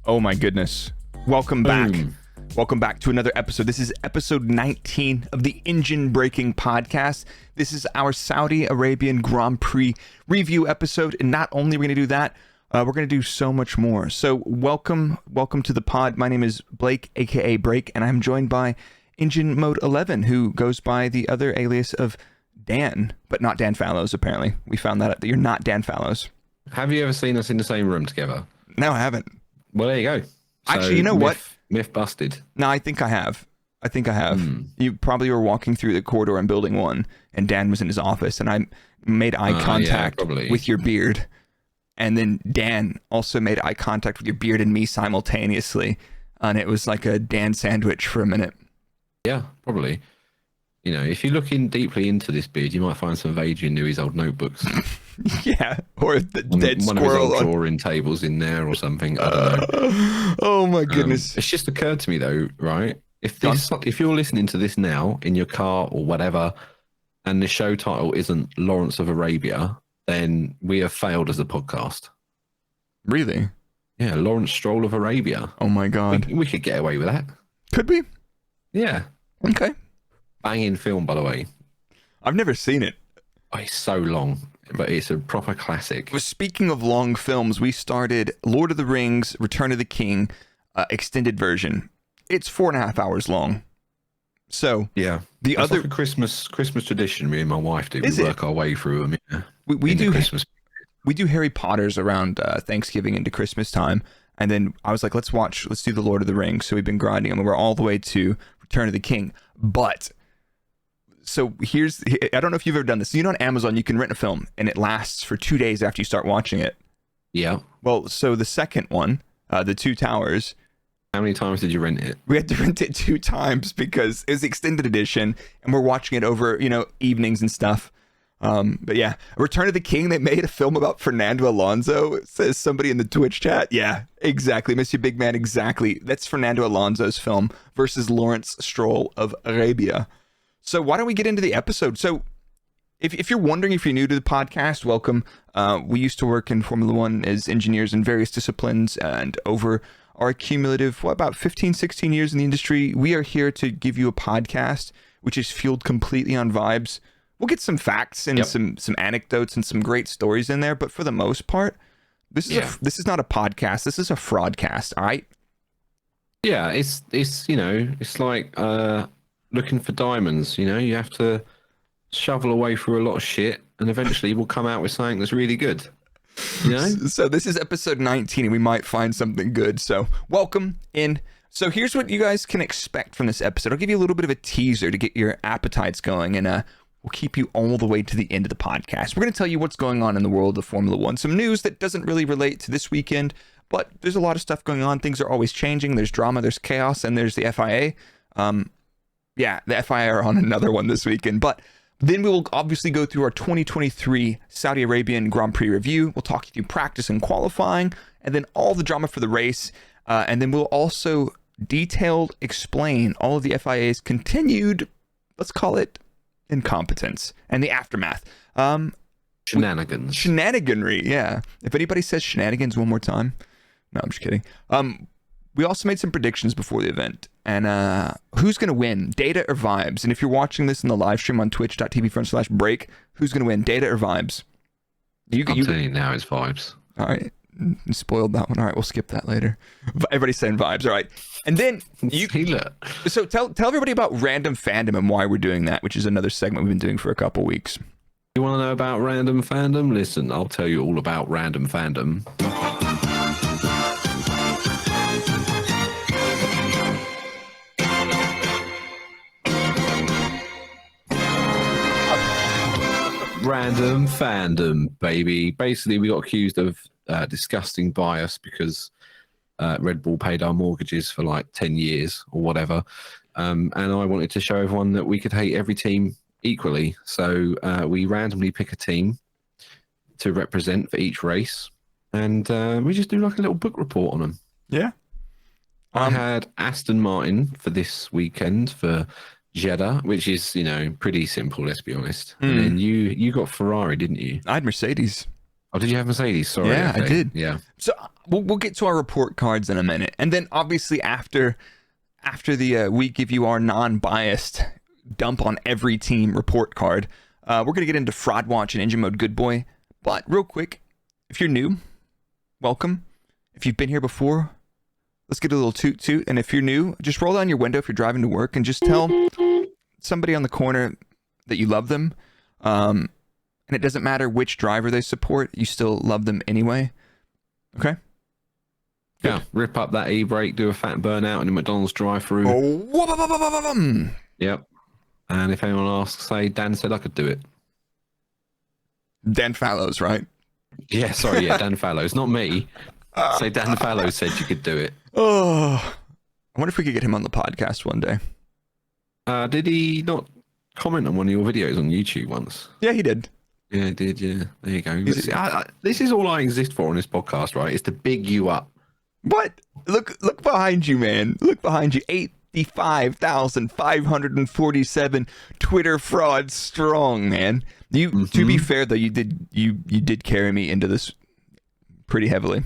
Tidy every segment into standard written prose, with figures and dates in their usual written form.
Oh my goodness. Welcome back. Boom. Welcome back to another episode. This is episode 19 of the Engine Braking Podcast. This is our Saudi Arabian Grand Prix review episode. And not only are we going to do that, we're going to do so much more. So welcome to the pod. My name is Blake, aka Brrrake, and I'm joined by Engine Mode 11, who goes by the other alias of Dan, but not Dan Fallows, apparently. We found that out, that you're not Dan Fallows. Have you ever seen us in the same room together? No, I haven't. Well, there you go. Actually, you know what? Myth busted. No, I think I have. You probably were walking through the corridor in Building 1, and Dan was in his office, and I made eye contact with your beard. And then Dan also made eye contact with your beard and me simultaneously. And it was like a Dan sandwich for a minute. Yeah, probably. You know, if you look in deeply into this beard, you might find some of Adrian Newey's old notebooks. Yeah, or the dead one squirrel. One of his old drawing tables in there or something. I don't know. Oh my goodness. It's just occurred to me though, right? If you're listening to this now in your car or whatever, and the show title isn't Lawrence of Arabia, then we have failed as a podcast. Really? Yeah, Lawrence Stroll of Arabia. Oh my God. We could get away with that. Could we? Yeah. Okay. Banging film, by the way. I've never seen it. Oh, it's so long, but it's a proper classic. Well, speaking of long films, we started Lord of the Rings, Return of the King, extended version. It's 4.5 hours long. So yeah, the that's other like a Christmas tradition. Me and my wife do. We work our way through them. Yeah. We do Christmas. We do Harry Potter's around Thanksgiving into Christmas time, and then I was like, let's do the Lord of the Rings. So we've been grinding them, and we're all the way to Return of the King. But so I don't know if you've ever done this. You know, on Amazon you can rent a film, and it lasts for 2 days after you start watching it. Yeah. Well, so the second one, The Two Towers. How many times did you rent it? We had to rent it 2 times because it was the extended edition, and we're watching it over, evenings and stuff. But yeah, Return of the King, they made a film about Fernando Alonso, says somebody in the Twitch chat. Yeah, exactly. Miss you, big man. Exactly. That's Fernando Alonso's film versus Lawrence Stroll of Arabia. So why don't we get into the episode? So if you're wondering, if you're new to the podcast, welcome. We used to work in Formula One as engineers in various disciplines, and over our cumulative, about 15, 16 years in the industry, we are here to give you a podcast which is fueled completely on vibes. We'll get some facts and some anecdotes and some great stories in there, but for the most part, this is not a podcast. This is a fraudcast. All right. Yeah, it's like looking for diamonds. You have to shovel away through a lot of shit, and eventually we'll come out with something that's really good. So this is episode 19, and we might find something good. So welcome in. So here's what you guys can expect from this episode. I'll give you a little bit of a teaser to get your appetites going, and we'll keep you all the way to the end of the podcast. We're going to tell you what's going on in the world of Formula One. Some news that doesn't really relate to this weekend, but there's a lot of stuff going on. Things are always changing. There's drama, there's chaos, and there's the FIA. The FIA are on another one this weekend. But then we will obviously go through our 2023 Saudi Arabian Grand Prix review. We'll talk you through practice and qualifying, and then all the drama for the race. And then we'll also detailed explain all of the FIA's continued, let's call it, incompetence and the aftermath. Shenanigans. Shenaniganry, yeah. If anybody says shenanigans one more time. No, I'm just kidding. We also made some predictions before the event. And who's going to win, Data or Vibes? And if you're watching this in the live stream on twitch.tv/Brrrake, who's going to win, Data or Vibes? I'm telling you now, it's Vibes. All right. You spoiled that one. All right, we'll skip that later. Everybody's saying Vibes. All right. And then so tell everybody about Random Fandom and why we're doing that, which is another segment we've been doing for a couple weeks. You want to know about Random Fandom? Listen, I'll tell you all about Random Fandom. Random Fandom, baby. Basically, we got accused of disgusting bias because Red Bull paid our mortgages for like 10 years or whatever. And I wanted to show everyone that we could hate every team equally. So we randomly pick a team to represent for each race. And we just do like a little book report on them. Yeah. I had Aston Martin for this weekend for Jeddah, which is, pretty simple, let's be honest. And then you got Ferrari, didn't you? I had Mercedes. Oh, did you have Mercedes? Sorry. Yeah, okay. I did. Yeah. So we'll get to our report cards in a minute, and then obviously after the we give you our non-biased dump on every team report card, we're gonna get into Fraudwatch and Engine Mode Good Boy. But real quick, if you're new, welcome. If you've been here before, let's get a little toot toot. And if you're new, just roll down your window if you're driving to work and just tell somebody on the corner that you love them. And it doesn't matter which driver they support, you still love them anyway. Okay? Yeah, rip up that e-brake, do a fat burnout in a McDonald's drive-through. Oh, Yep. And if anyone asks, say, Dan said I could do it. Dan Fallows, right? Yeah, sorry, yeah, Dan Fallows, not me. Say Dan Fallows said you could do it. Oh, I wonder if we could get him on the podcast one day. Did he not comment on one of your videos on YouTube once? Yeah, he did. Yeah, he did, yeah. There you go. This is all I exist for on this podcast, right? Is to big you up. What? Look behind you, man. Look behind you. 85,547 Twitter fraud strong, man. To be fair though, you did carry me into this pretty heavily.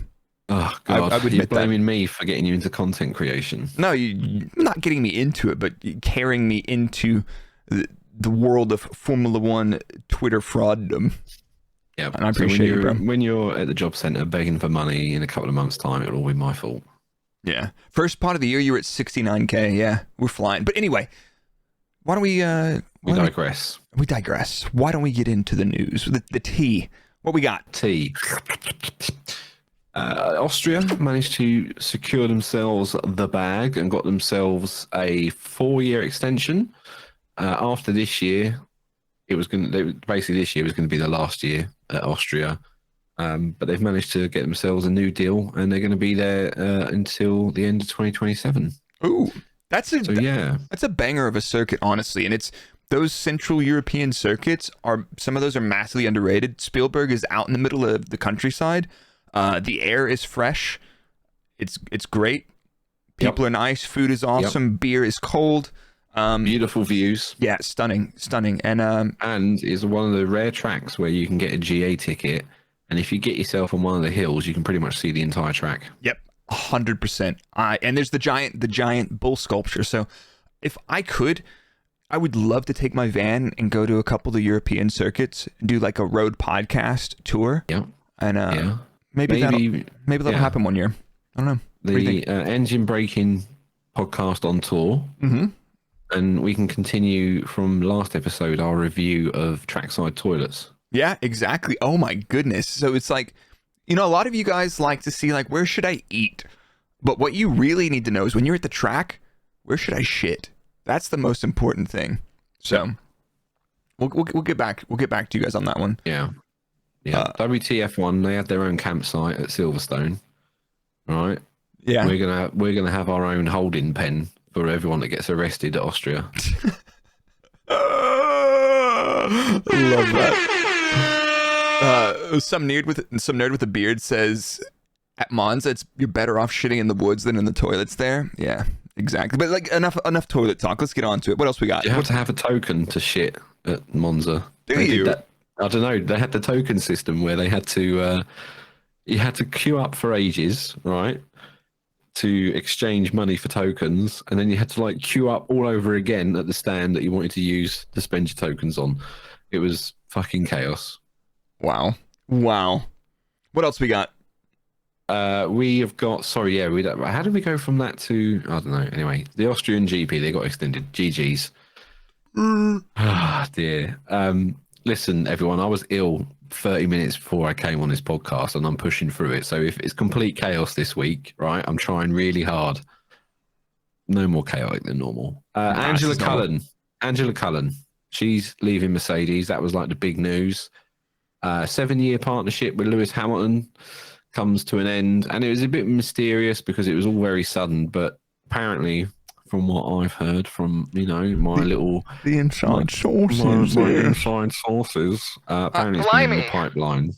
Oh God, I would you're admit blaming me for getting you into content creation. No, you're not getting me into it, but carrying me into the world of Formula One Twitter frauddom. Yeah, and I appreciate you, bro. When you're at the job centre begging for money in a couple of months' time, it'll all be my fault. Yeah, first part of the year you were at 69K. Yeah, we're flying. But anyway, why don't we? We digress. We digress. Why don't we get into the news? The tea. What we got? Tea. Austria managed to secure themselves the bag and got themselves a 4-year extension. After this year, this year was going to be the last year at Austria. But they've managed to get themselves a new deal, and they're going to be there until the end of 2027. Ooh, that's a banger of a circuit, honestly. And it's those Central European circuits some of those are massively underrated. Spielberg is out in the middle of the countryside. The air is fresh. It's great. People are nice. Food is awesome. Beer is cold. Beautiful views. Yeah, stunning, and is one of the rare tracks where you can get a GA ticket. And if you get yourself on one of the hills, you can pretty much see the entire track. Yep, 100%. And there's the giant bull sculpture. So if I could, I would love to take my van and go to a couple of the European circuits and do like a road podcast tour. Yep. And maybe that'll happen one year. I don't know. The engine braking podcast on tour. Mm-hmm. And we can continue from last episode our review of trackside toilets. Yeah, exactly. Oh my goodness. So it's like, a lot of you guys like to see like, where should I eat? But what you really need to know is when you're at the track, where should I shit? That's the most important thing. So we'll get back to you guys on that one. Yeah. WTF1, they had their own campsite at Silverstone. All right. Yeah. We're gonna have our own holding pen for everyone that gets arrested at Austria. Love that. Some nerd with a beard says at Monza you're better off shitting in the woods than in the toilets there. Yeah, exactly. But like enough toilet talk. Let's get on to it. What else we got? You have to have a token to shit at Monza. Do you? I don't know. They had the token system where they had to you had to queue up for ages, right? To exchange money for tokens, and then you had to like queue up all over again at the stand that you wanted to use to spend your tokens on. It was fucking chaos. Wow. What else we got? We have got. Sorry, yeah. How did we go from that to? I don't know. Anyway, the Austrian GP, they got extended. GGs. Ah, dear. Listen, everyone. I was ill 30 minutes before I came on this podcast, and I'm pushing through it. So if it's complete chaos this week, right? I'm trying really hard. No more chaotic than normal. Angela Cullen. She's leaving Mercedes. That was like the big news. 7-year partnership with Lewis Hamilton comes to an end, and it was a bit mysterious because it was all very sudden. But apparently, from what I've heard from my inside sources, apparently it's been in the pipeline.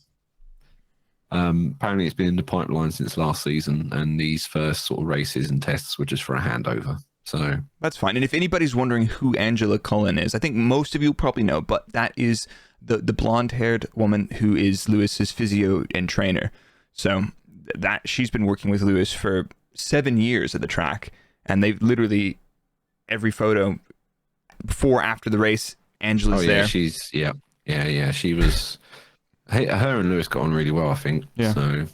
Apparently it's been in the pipeline since last season, and these first sort of races and tests were just for a handover. So that's fine. And if anybody's wondering who Angela Cullen is, I think most of you probably know, but that is the blonde-haired woman who is Lewis's physio and trainer. So that she's been working with Lewis for 7 years at the track, and they've literally every photo before, after the race, Angela's there. She's she was. Her and Lewis got on really well, I think. Yeah. So,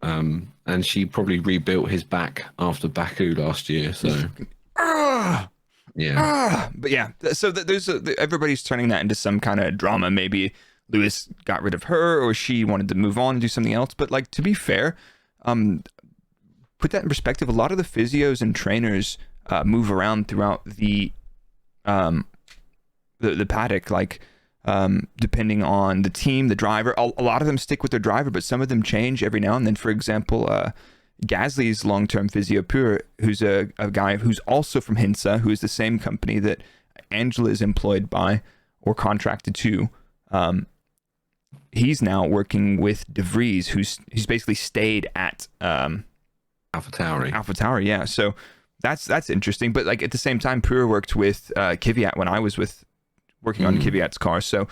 and she probably rebuilt his back after Baku last year. So. But yeah, so there's everybody's turning that into some kind of drama. Maybe Lewis got rid of her, or she wanted to move on and do something else. But like, to be fair, put that in perspective. A lot of the physios and trainers move around throughout the paddock, like depending on the team, the driver. A lot of them stick with their driver, but some of them change every now and then. For example, Gasly's long-term physio Pure, who's a guy who's also from Hinsa, who is the same company that Angela is employed by or contracted to. He's now working with De Vries, he's basically stayed at AlphaTauri, yeah. So that's interesting. But like at the same time, Pure worked with Kvyat when I was working on Kvyat's car. So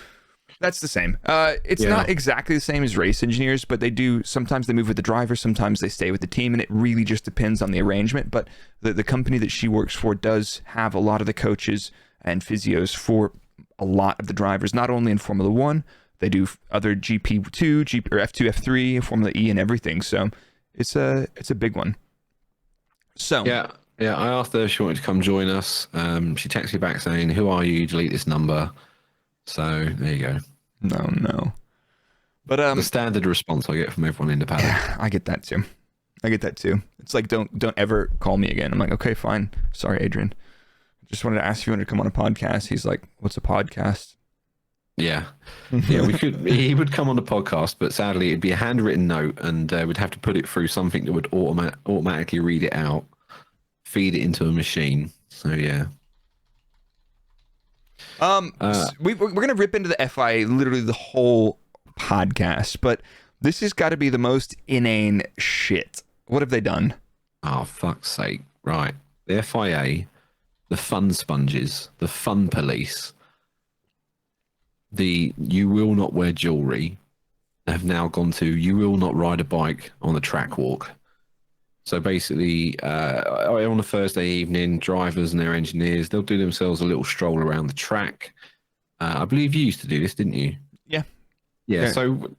that's the same. It's not exactly the same as race engineers, but sometimes they move with the driver, sometimes they stay with the team, and it really just depends on the arrangement. But the company that she works for does have a lot of the coaches and physios for a lot of the drivers, not only in Formula 1, they do other GP2, or F2, F3, Formula E, and everything. So it's a big one. So I asked her if she wanted to come join us. She texted me back saying, "Who are you? Delete this number." So there you go. No. But the standard response I get from everyone in the paddock. Yeah, I get that too. It's like, don't ever call me again. I'm like, okay, fine. Sorry, Adrian. Just wanted to ask if you wanted to come on a podcast. He's like, what's a podcast? Yeah. He would come on the podcast, but sadly it'd be a handwritten note, and we'd have to put it through something that would automatically read it out, feed it into a machine. So yeah. We're gonna rip into the FIA literally the whole podcast, but this has got to be the most inane shit. What have they done? Oh, fuck's sake! Right, the FIA, the fun sponges, the fun police, the you will not wear jewelry, have now gone to you will not ride a bike on the track walk. So basically, on a Thursday evening, drivers and their engineers, they'll do themselves a little stroll around the track. I believe you used to do this, didn't you? Yeah. So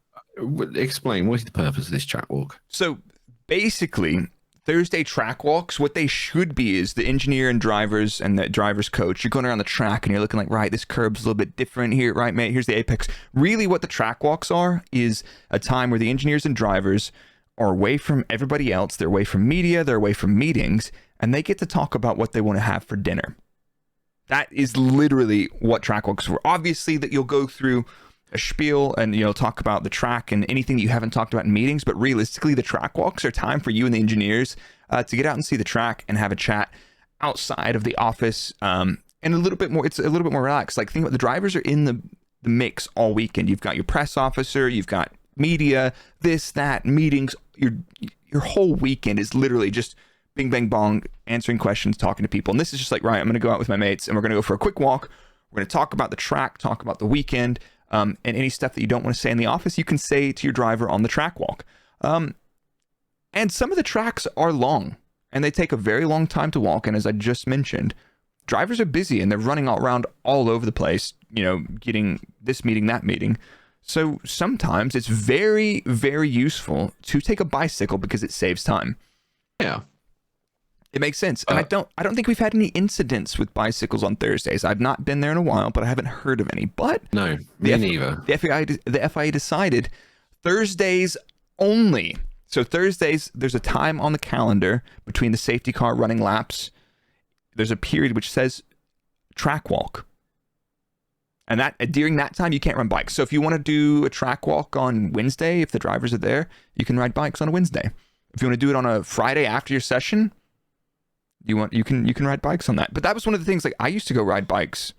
explain, what is the purpose of this track walk? So basically, Thursday track walks, what they should be is the engineer and drivers and the driver's coach. You're going around the track and you're looking like, right, this curb's a little bit different here, right, mate? Here's the apex. Really what the track walks are is a time where the engineers and drivers are away from everybody else. They're away from media. They're away from meetings, and they get to talk about what they want to have for dinner. That is literally what track walks were. Obviously, that you'll go through a spiel and talk about the track and anything that you haven't talked about in meetings. But realistically, the track walks are time for you and the engineers to get out and see the track and have a chat outside of the office. And a little bit more. It's a little bit more relaxed. Like, think about the drivers are in the mix all weekend. You've got your press officer. You've got media, this, that, meetings. Your whole weekend is literally just bing, bang, bong, answering questions, talking to people. And this is just like, right, I'm going to go out with my mates and we're going to go for a quick walk. We're going to talk about the track, talk about the weekend, and any stuff that you don't want to say in the office, you can say to your driver on the track walk. And some of the tracks are long and they take a very long time to walk. And as I just mentioned, drivers are busy and they're running all around all over the place, getting this meeting, that meeting. So sometimes it's very, very useful to take a bicycle because it saves time. Yeah. It makes sense. And I don't think we've had any incidents with bicycles on Thursdays. I've not been there in a while, but I haven't heard of any. But no, me neither. The FIA decided Thursdays only. So Thursdays, there's a time on the calendar between the safety car running laps. There's a period which says track walk. And that during that time, you can't run bikes. So if you want to do a track walk on Wednesday, if the drivers are there, you can ride bikes on a Wednesday. If you want to do it on a Friday after your session, you can ride bikes on that. But that was one of the things, like, I used to go ride bikes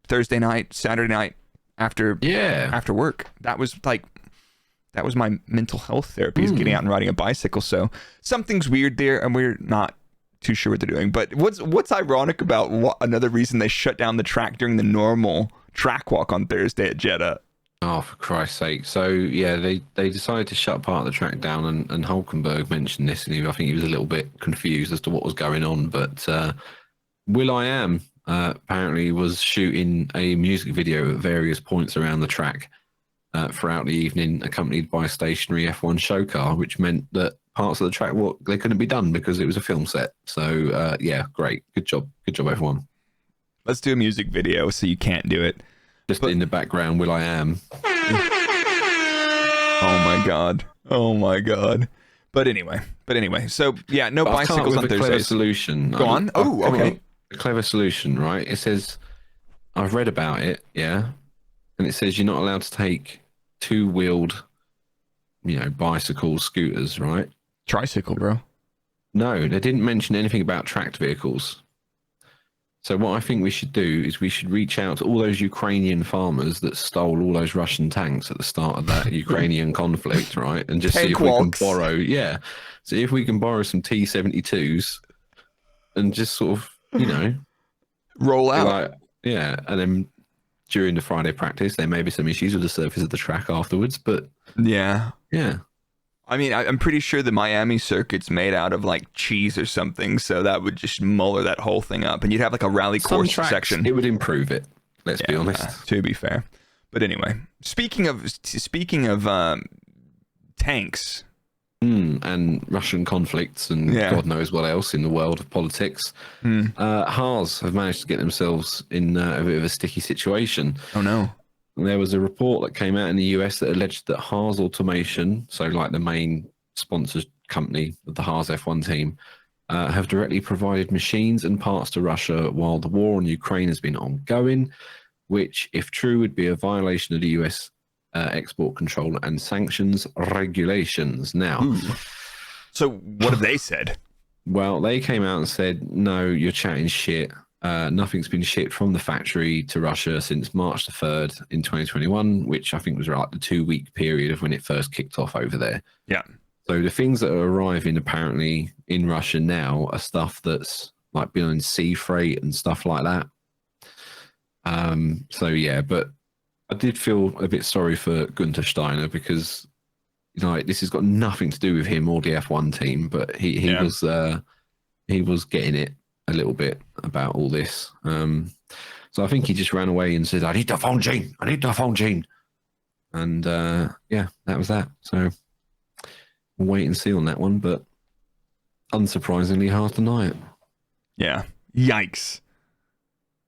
Thursday night, Saturday night after work. That was my mental health therapy, is getting out and riding a bicycle. So something's weird there, and we're not too sure what they're doing. But what's ironic about another reason they shut down the track during the normal track walk on Thursday at Jeddah? Oh, for Christ's sake. So, yeah, they decided to shut part of the track down, and Hulkenberg mentioned this, and I think he was a little bit confused as to what was going on. But will.i.am apparently was shooting a music video at various points around the track throughout the evening, accompanied by a stationary F1 show car, which meant that parts of the track, they couldn't be done because it was a film set. So, yeah, great. Good job. Good job, everyone. Let's do a music video so you can't do it. Just in the background, will.i.am. Oh my god. Oh my god. But anyway. So yeah, no bicycles on Thursdays. Clever solution. Go on. Oh, okay. A clever solution, right? It says, I've read about it, yeah, and it says you're not allowed to take two-wheeled, bicycles, scooters, right? Tricycle, bro. No, they didn't mention anything about tracked vehicles. So what I think we should do is we should reach out to all those Ukrainian farmers that stole all those Russian tanks at the start of that Ukrainian conflict, right? And just see if we can borrow, see if we can borrow some T-72s and just sort of, roll out. And then during the Friday practice, there may be some issues with the surface of the track afterwards, but yeah. I mean, I'm pretty sure the Miami circuit's made out of like cheese or something, so that would just muller that whole thing up, and you'd have like a rally course section. It would improve it. Let's be honest. To be fair, but anyway, speaking of tanks and Russian conflicts and God knows what else in the world of politics, Haas have managed to get themselves in a bit of a sticky situation. Oh no. There was a report that came out in the US that alleged that Haas Automation, so like the main sponsors company of the Haas F1 team, have directly provided machines and parts to Russia while the war on Ukraine has been ongoing, which, if true, would be a violation of the US export control and sanctions regulations. Now, so what have they said? Well, they came out and said, no, you're chatting shit. Nothing's been shipped from the factory to Russia since March the 3rd in 2021, which I think was like the 2-week period of when it first kicked off over there. Yeah. So the things that are arriving apparently in Russia now are stuff that's like been on sea freight and stuff like that. So yeah, but I did feel a bit sorry for Gunther Steiner because this has got nothing to do with him or the F1 team, but he was getting it a little bit about all this. So I think he just ran away and said, I need to phone Gene. And that was that. So we'll wait and see on that one, but unsurprisingly, hard to deny it. Yeah. Yikes.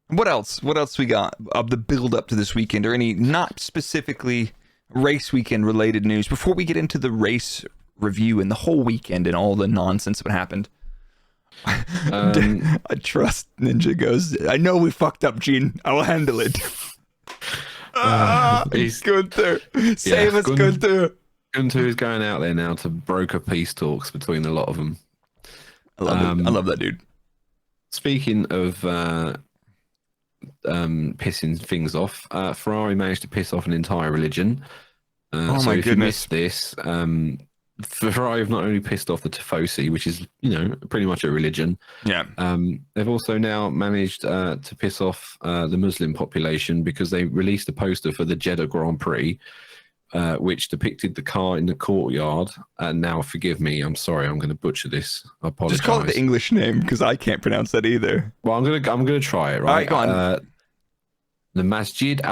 What else we got of the build up to this weekend, or any not specifically race weekend related news before we get into the race review and the whole weekend and all the nonsense that happened? I trust Ninja goes, I know we fucked up, Gene. I will handle it. He's Gunther. Save us, Gunther. Gunther is going out there now to broker peace talks between a lot of them. I love that dude. Speaking of pissing things off, Ferrari managed to piss off an entire religion. Oh my goodness. You missed this, Ferrari have not only pissed off the Tifosi, which is, pretty much a religion. Yeah. They've also now managed to piss off the Muslim population because they released a poster for the Jeddah Grand Prix, which depicted the car in the courtyard. And now, forgive me, I'm sorry, I'm going to butcher this. I apologize. Just call it the English name because I can't pronounce that either. Well, I'm gonna try it. Right. All right, go on. The Masjid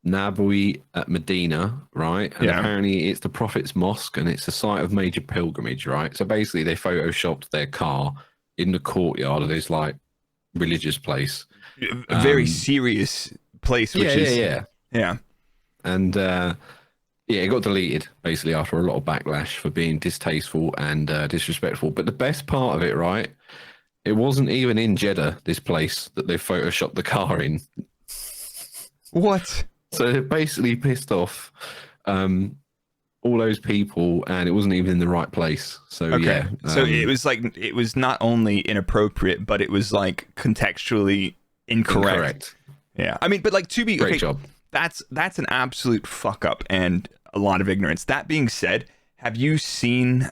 Nabawi at Medina, right? And apparently it's the Prophet's Mosque and it's a site of major pilgrimage, right? So basically they photoshopped their car in the courtyard of this like religious place. A very serious place, which is... Yeah. And it got deleted basically after a lot of backlash for being distasteful and disrespectful. But the best part of it, right? It wasn't even in Jeddah, this place that they photoshopped the car in. What? So it basically pissed off all those people, and it wasn't even in the right place. So yeah. So it was not only inappropriate, but it was like contextually incorrect. Yeah. I mean, but like to be great job. That's an absolute fuck up and a lot of ignorance. That being said, have you seen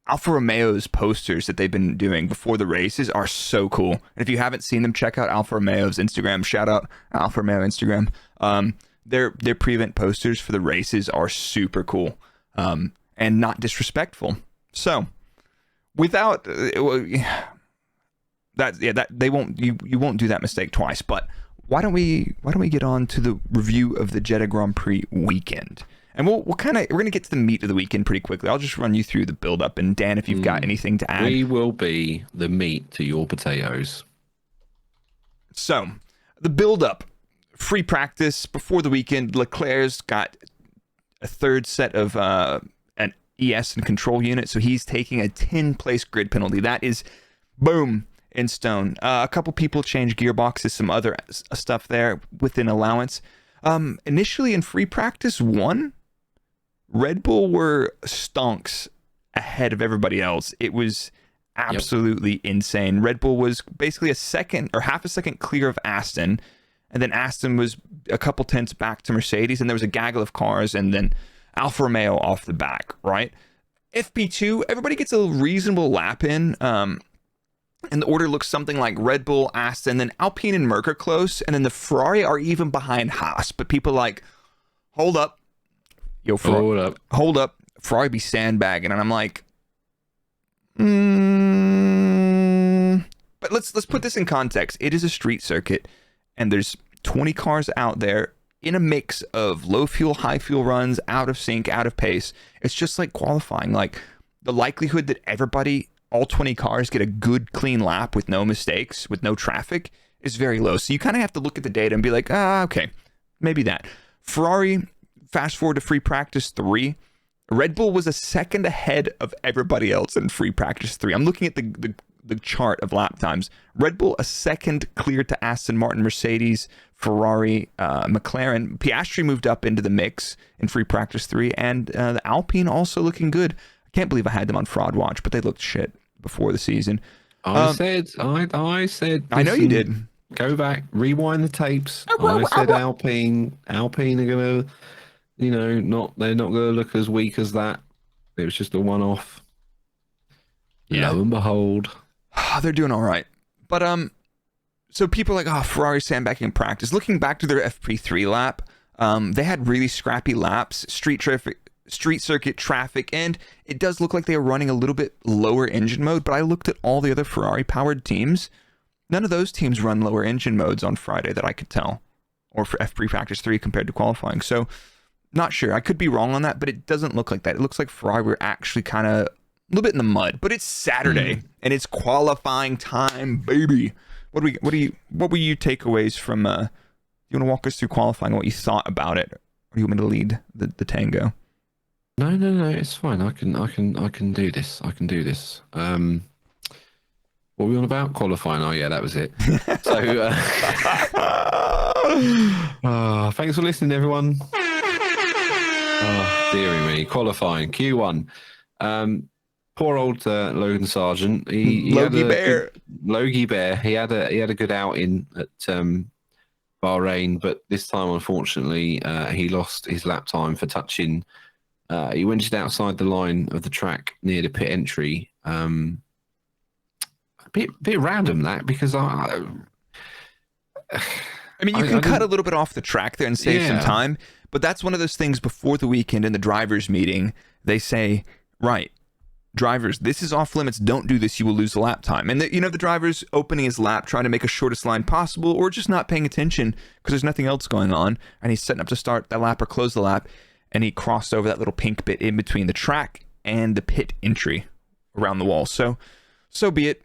Alfa Romeo's posters that they've been doing before the races are so cool. And if you haven't seen them, check out Alfa Romeo's Instagram. Shout out Alfa Romeo Instagram. Their pre-event posters for the races are super cool, and not disrespectful. So, without that they won't you won't do that mistake twice. But why don't we get on to the review of the Jeddah Grand Prix weekend? And we're going to get to the meat of the weekend pretty quickly. I'll just run you through the build-up. And Dan, if you've got anything to add. We will be the meat to your potatoes. So, the build-up. Free practice before the weekend. Leclerc's got a third set of an ES and control unit. So, he's taking a 10-place grid penalty. That is, boom, in stone. A couple people changed gearboxes, some other stuff there within allowance. Initially in free practice 1, Red Bull were stonks ahead of everybody else. It was absolutely insane. Red Bull was basically a second or half a second clear of Aston, and then Aston was a couple tenths back to Mercedes, and there was a gaggle of cars, and then Alfa Romeo off the back, right? FP2, everybody gets a reasonable lap in, and the order looks something like Red Bull, Aston, then Alpine and Merc are close, and then the Ferrari are even behind Haas. But people are like, hold up. Yo, hold up. Ferrari be sandbagging. And I'm like, But let's put this in context. It is a street circuit, and there's 20 cars out there in a mix of low fuel, high fuel runs, out of sync, out of pace. It's just like qualifying. Like, the likelihood that everybody, all 20 cars, get a good, clean lap with no mistakes, with no traffic, is very low. So you kind of have to look at the data and be like, okay, maybe that. Ferrari, fast forward to free practice 3. Red Bull was a second ahead of everybody else in free practice 3. I'm looking at the chart of lap times. Red Bull a second clear to Aston Martin, Mercedes, Ferrari, McLaren. Piastri moved up into the mix in free practice 3, and the Alpine also looking good. I can't believe I had them on Fraudwatch, but they looked shit before the season. I said. I know you did. Go back, rewind the tapes. I said Alpine are gonna, they're not gonna look as weak as that. It was just a one-off. Yeah. Lo and behold, they're doing all right. But so people are like, Ferrari sandbagging in practice. Looking back to their FP3 lap, they had really scrappy laps, street circuit traffic, and it does look like they were running a little bit lower engine mode. But I looked at all the other Ferrari-powered teams. None of those teams run lower engine modes on Friday that I could tell, or for FP practice 3 compared to qualifying. So, not sure. I could be wrong on that, but it doesn't look like that. It looks like Ferrari were actually kind of a little bit in the mud. But it's Saturday and it's qualifying time, baby. What were your takeaways from? You want to walk us through qualifying? What you thought about it, or do you want me to lead the tango? No, it's fine. I can do this. I can do this. What were we on about? Qualifying. Oh, yeah, that was it. So, thanks for listening, everyone. Oh, dearie me. Qualifying. Q1. Poor old Logan Sargent. Logie Bear. He had a good outing at Bahrain, but this time, unfortunately, he lost his lap time for touching. He went just outside the line of the track near the pit entry. Bit random that, because I mean, you can cut a little bit off the track there and save some time, but that's one of those things before the weekend in the drivers meeting. They say, right, drivers, this is off limits. Don't do this. You will lose the lap time. And the drivers opening his lap, trying to make a shortest line possible, or just not paying attention because there's nothing else going on. And he's setting up to start that lap or close the lap. And he crossed over that little pink bit in between the track and the pit entry around the wall. So be it.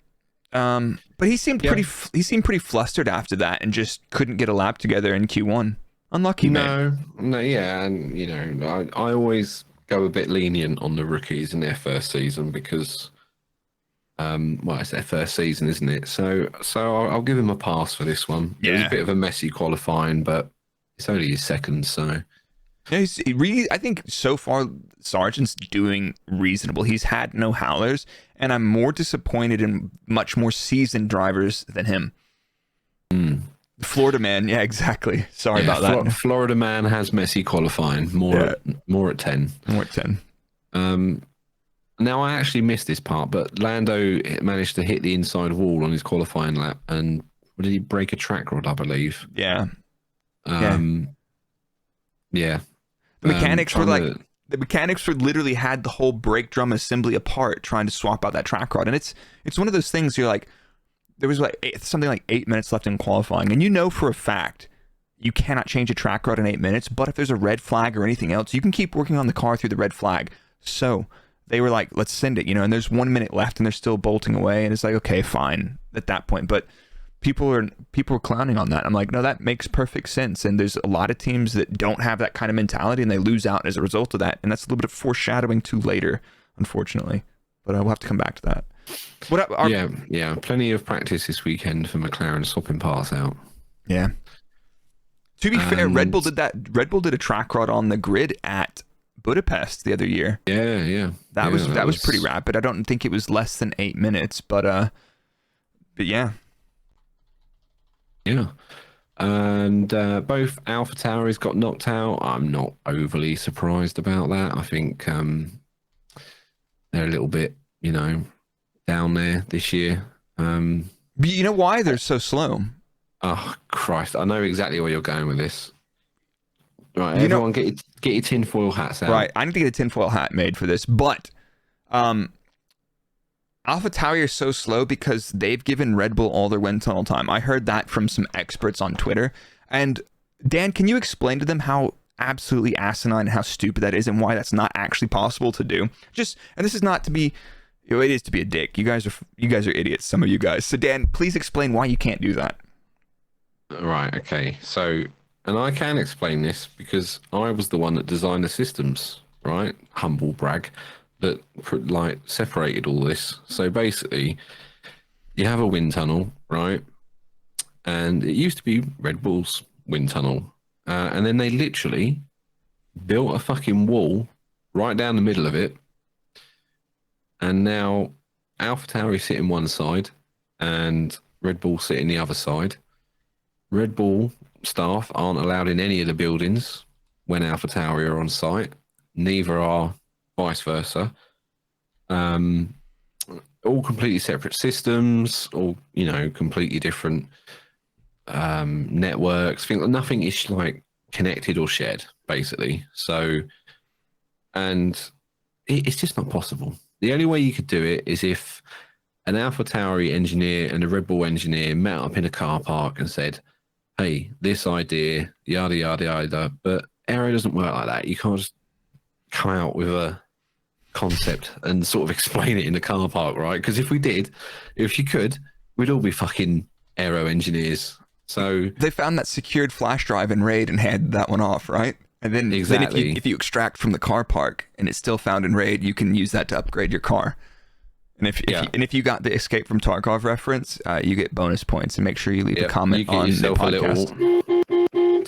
But he seemed pretty flustered after that and just couldn't get a lap together in Q1. Unlucky, man. No, yeah, and I always go a bit lenient on the rookies in their first season because, it's their first season, isn't it? So I'll give him a pass for this one. Yeah. It was a bit of a messy qualifying, but it's only his second, so. Yeah, I think so far Sargent's doing reasonable. He's had no howlers, and I'm more disappointed in much more seasoned drivers than him. Florida man, yeah, exactly. Sorry about that. Florida man has messy qualifying. More at 10. More at 10. Now, I actually missed this part, but Lando managed to hit the inside wall on his qualifying lap, and did he break a track rod, I believe? Yeah. Yeah. The mechanics were like, the mechanics were literally had the whole brake drum assembly apart trying to swap out that track rod. And it's one of those things you're like, there was like something like 8 minutes left in qualifying. And you know for a fact you cannot change a track rod in 8 minutes. But if there's a red flag or anything else, you can keep working on the car through the red flag. So they were like, let's send it, and there's 1 minute left and they're still bolting away. And it's like, okay, fine at that point. But people are clowning on that. I'm like, no, that makes perfect sense. And there's a lot of teams that don't have that kind of mentality and they lose out as a result of that. And that's a little bit of foreshadowing to later, unfortunately. But we'll have to come back to that. Yeah. Plenty of practice this weekend for McLaren swapping parts out. Yeah. To be fair, Red Bull did that. Red Bull did a track rod on the grid at Budapest the other year. Yeah. That was pretty rapid. I don't think it was less than 8 minutes, but yeah. Yeah. And both AlphaTauris got knocked out. I'm not overly surprised about that. I think they're a little bit, down there this year. But you know why they're so slow? Oh, Christ. I know exactly where you're going with this. Right, everyone get your tinfoil hats out. Right, I need to get a tinfoil hat made for this. But AlphaTauri are so slow because they've given Red Bull all their wind tunnel time. I heard that from some experts on Twitter. And Dan, can you explain to them how absolutely asinine, how stupid that is, and why that's not actually possible to do? And this is not to be, it is to be a dick. You guys are idiots, some of you guys. So Dan, please explain why you can't do that. Right. Okay. So, and I can explain this because I was the one that designed the systems. Right. Humble brag. That separated all this. So basically, you have a wind tunnel, right? And it used to be Red Bull's wind tunnel, and then they literally built a fucking wall right down the middle of it. And now AlphaTauri sit in one side, and Red Bull sit in the other side. Red Bull staff aren't allowed in any of the buildings when AlphaTauri are on site. Neither are vice versa. All completely separate systems, all completely different networks. Nothing is like connected or shared, basically. So, and it's just not possible. The only way you could do it is if an AlphaTauri engineer and a Red Bull engineer met up in a car park and said, "Hey, this idea, yada yada yada." But aero doesn't work like that. You can't just come out with a concept and sort of explain it in the car park, right? Because if you could, we'd all be fucking aero engineers. So they found that secured flash drive in RAID and handed that one off, right? And then, exactly. if you extract from the car park and it's still found in RAID, you can use that to upgrade your car. And if you got the Escape from Tarkov reference, you get bonus points. And make sure you leave a comment on the podcast. A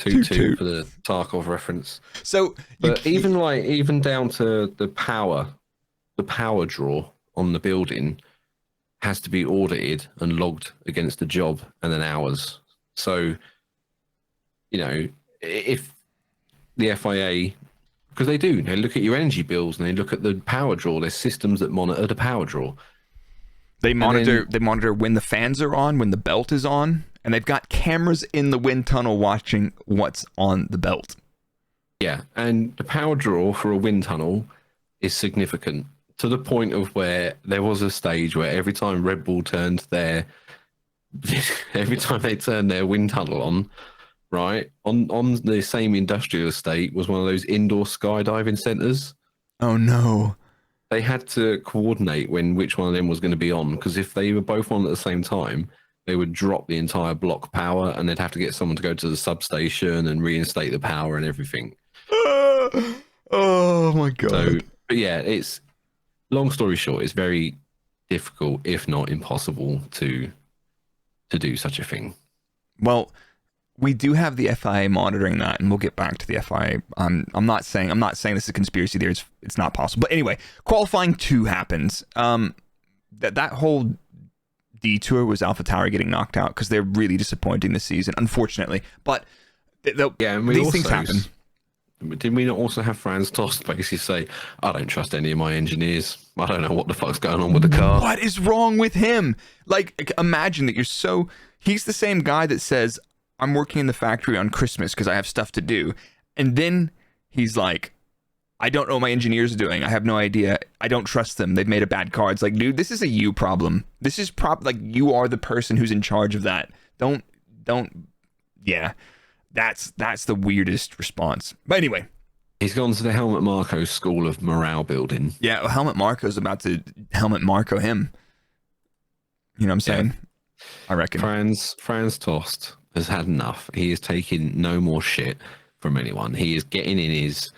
little for the Tarkov reference. So, even down to the power draw on the building has to be audited and logged against the job and then hours. So, if the FIA, because they look at your energy bills and they look at the power draw. There's systems that monitor the power draw. They monitor when the fans are on, when the belt is on, and they've got cameras in the wind tunnel watching what's on the belt. Yeah, and the power draw for a wind tunnel is significant to the point of where there was a stage where every time Red Bull turned every time they turned their wind tunnel on, right, on the same industrial estate was one of those indoor skydiving centers. Oh no. They had to coordinate which one of them was going to be on, because if they were both on at the same time, they would drop the entire block power and they'd have to get someone to go to the substation and reinstate the power and everything. Oh my god. So, but yeah, it's long story short, it's very difficult, if not impossible, to do such a thing. Well, we do have the FIA monitoring that, and we'll get back to the FIA. I'm not saying this is a conspiracy theory. It's not possible. But anyway, qualifying 2 happens. That whole detour was AlphaTauri getting knocked out because they're really disappointing this season, unfortunately. But these things happen. Did we not also have Franz Tost basically say, I don't trust any of my engineers. I don't know what the fuck's going on with the car. What is wrong with him? Like, imagine that he's the same guy that says, I'm working in the factory on Christmas because I have stuff to do. And then he's like, I don't know what my engineers are doing. I have no idea. I don't trust them. They've made a bad car. It's like, dude, this is a you problem. This is like you are the person who's in charge of that. Don't. Yeah, that's the weirdest response. But anyway, he's gone to the Helmut Marko school of morale building. Yeah, well, Helmut Marko's about to Helmut Marko him. You know what I'm saying? Yeah. I reckon. Franz Tost has had enough. He is taking no more shit from anyone. He is getting in his,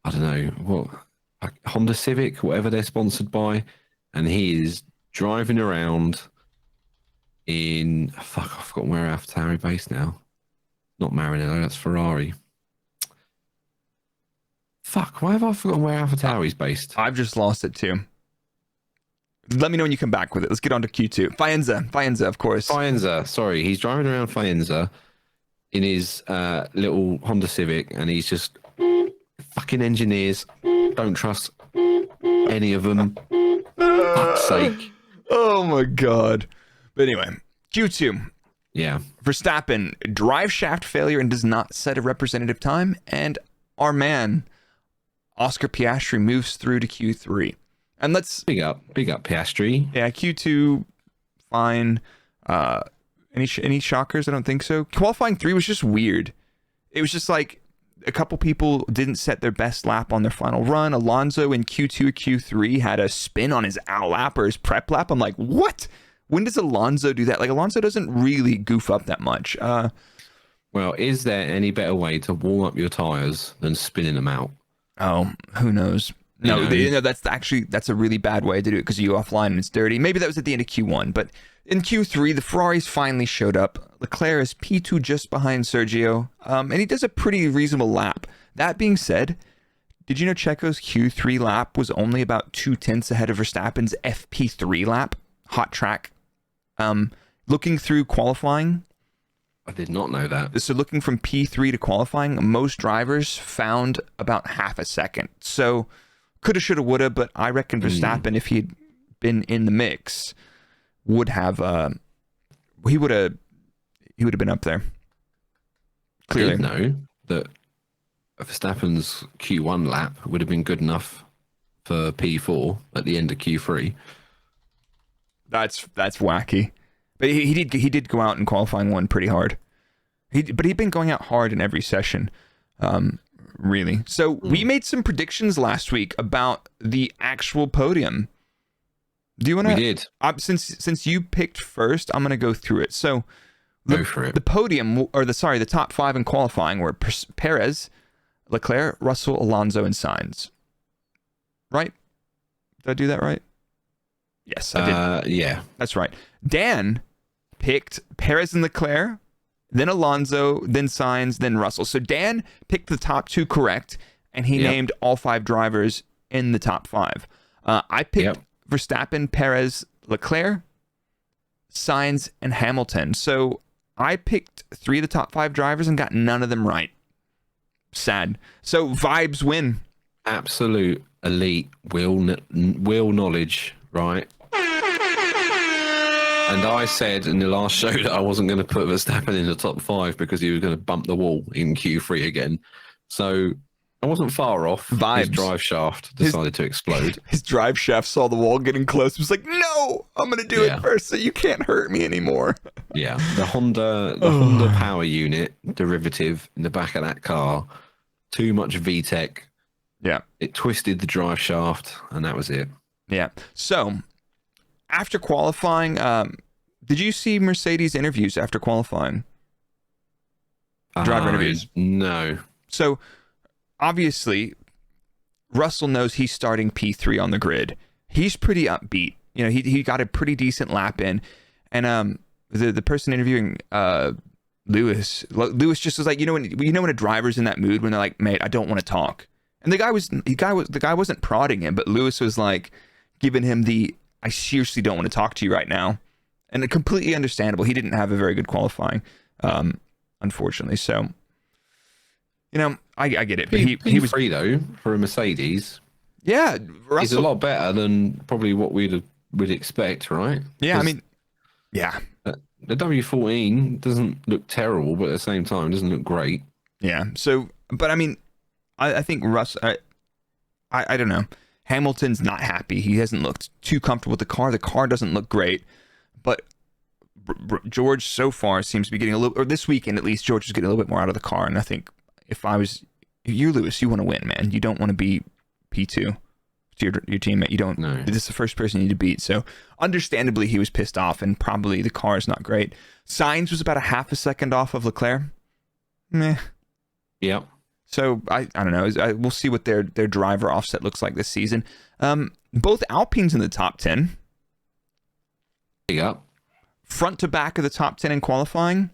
I don't know, what, Honda Civic, whatever they're sponsored by, and he is driving around in, I've forgotten where AlphaTauri based now. Not Maranello, that's Ferrari. Why have I forgotten where AlphaTauri's based? I've just lost it too. Let me know when you come back with it. Let's get on to Q2. Faenza, of course. Faenza, sorry. He's driving around Faenza in his little Honda Civic, and he's just fucking engineers. Don't trust any of them. Fuck's sake. Oh my God. But anyway, Q2. Yeah. Verstappen, drive shaft failure and does not set a representative time. And our man, Oscar Piastri, moves through to Q3. And let's... Big up Piastri. Yeah, Q2, fine. Any shockers? I don't think so. Qualifying 3 was just weird. It was just like a couple people didn't set their best lap on their final run. Alonso in Q2, Q3 had a spin on his out lap or his prep lap. I'm like, what? When does Alonso do that? Like, Alonso doesn't really goof up that much. Well, is there any better way to warm up your tires than spinning them out? Oh, who knows? No, that's a really bad way to do it because you offline and it's dirty. Maybe that was at the end of Q1, but in Q3, the Ferraris finally showed up. Leclerc is P2 just behind Sergio, and he does a pretty reasonable lap. That being said, did you know Checo's Q3 lap was only about 2/10 ahead of Verstappen's FP3 lap? Hot track. Looking through qualifying. I did not know that. So looking from P3 to qualifying, most drivers found about half a second. So coulda, shoulda, woulda, but I reckon Verstappen, if he'd been in the mix, would have he would have been up there. Clearly. I did know that Verstappen's Q1 lap would have been good enough for P4 at the end of Q3. That's wacky. But he did go out in qualifying one pretty hard. But he'd been going out hard in every session. Really. So we made some predictions last week about the actual podium. Do you want to? We did. Since you picked first, I'm going to go through it. So go for it. The podium, or the top 5 in qualifying were Perez, Leclerc, Russell, Alonso, and Sainz. Right? Did I do that right? Yes, I did. Yeah. That's right. Dan picked Perez and Leclerc, then Alonso, then Sainz, then Russell. So Dan picked the top 2 correct, and he named all 5 drivers in the top 5. I picked Verstappen, Perez, Leclerc, Sainz, and Hamilton. So I picked 3 of the top 5 drivers and got none of them right. Sad. So vibes win. Absolute elite wheel knowledge, right? And I said in the last show that I wasn't going to put Verstappen in the top 5 because he was going to bump the wall in Q3 again. So I wasn't far off. Vibes. His drive shaft decided to explode. His drive shaft saw the wall getting close. He was like, no, I'm going to do it first so you can't hurt me anymore. Yeah. The Honda power unit derivative in the back of that car, too much VTEC. Yeah. It twisted the drive shaft, and that was it. Yeah. So after qualifying, did you see Mercedes interviews after qualifying? Driver interviews? No. So obviously, Russell knows he's starting P3 on the grid. He's pretty upbeat. You know, he got a pretty decent lap in, and the person interviewing Lewis just was like, you know when a driver's in that mood when they're like, mate, I don't want to talk. And the guy wasn't prodding him, but Lewis was like giving him I seriously don't want to talk to you right now. And completely understandable. He didn't have a very good qualifying, unfortunately. So, you know, I get it, but he was free though for a Mercedes. Yeah, Russell, he's a lot better than probably what we'd expect, right? Yeah, I mean, yeah. The W14 doesn't look terrible, but at the same time, it doesn't look great. Yeah. So, but I mean, I think Russ, I don't know. Hamilton's not happy. He hasn't looked too comfortable with the car. The car doesn't look great, but George so far seems to be getting a little, or this weekend at least, George is getting a little bit more out of the car. And I think if you're Lewis, you want to win, man. You don't want to be P2 to your teammate. You don't. No. This is the first person you need to beat. So understandably, he was pissed off, and probably the car is not great. Sainz was about a half a second off of Leclerc. Meh. Yep. So I don't know. We'll see what their driver offset looks like this season. Both Alpines in the top 10. Yep. Front to back of the top 10 in qualifying.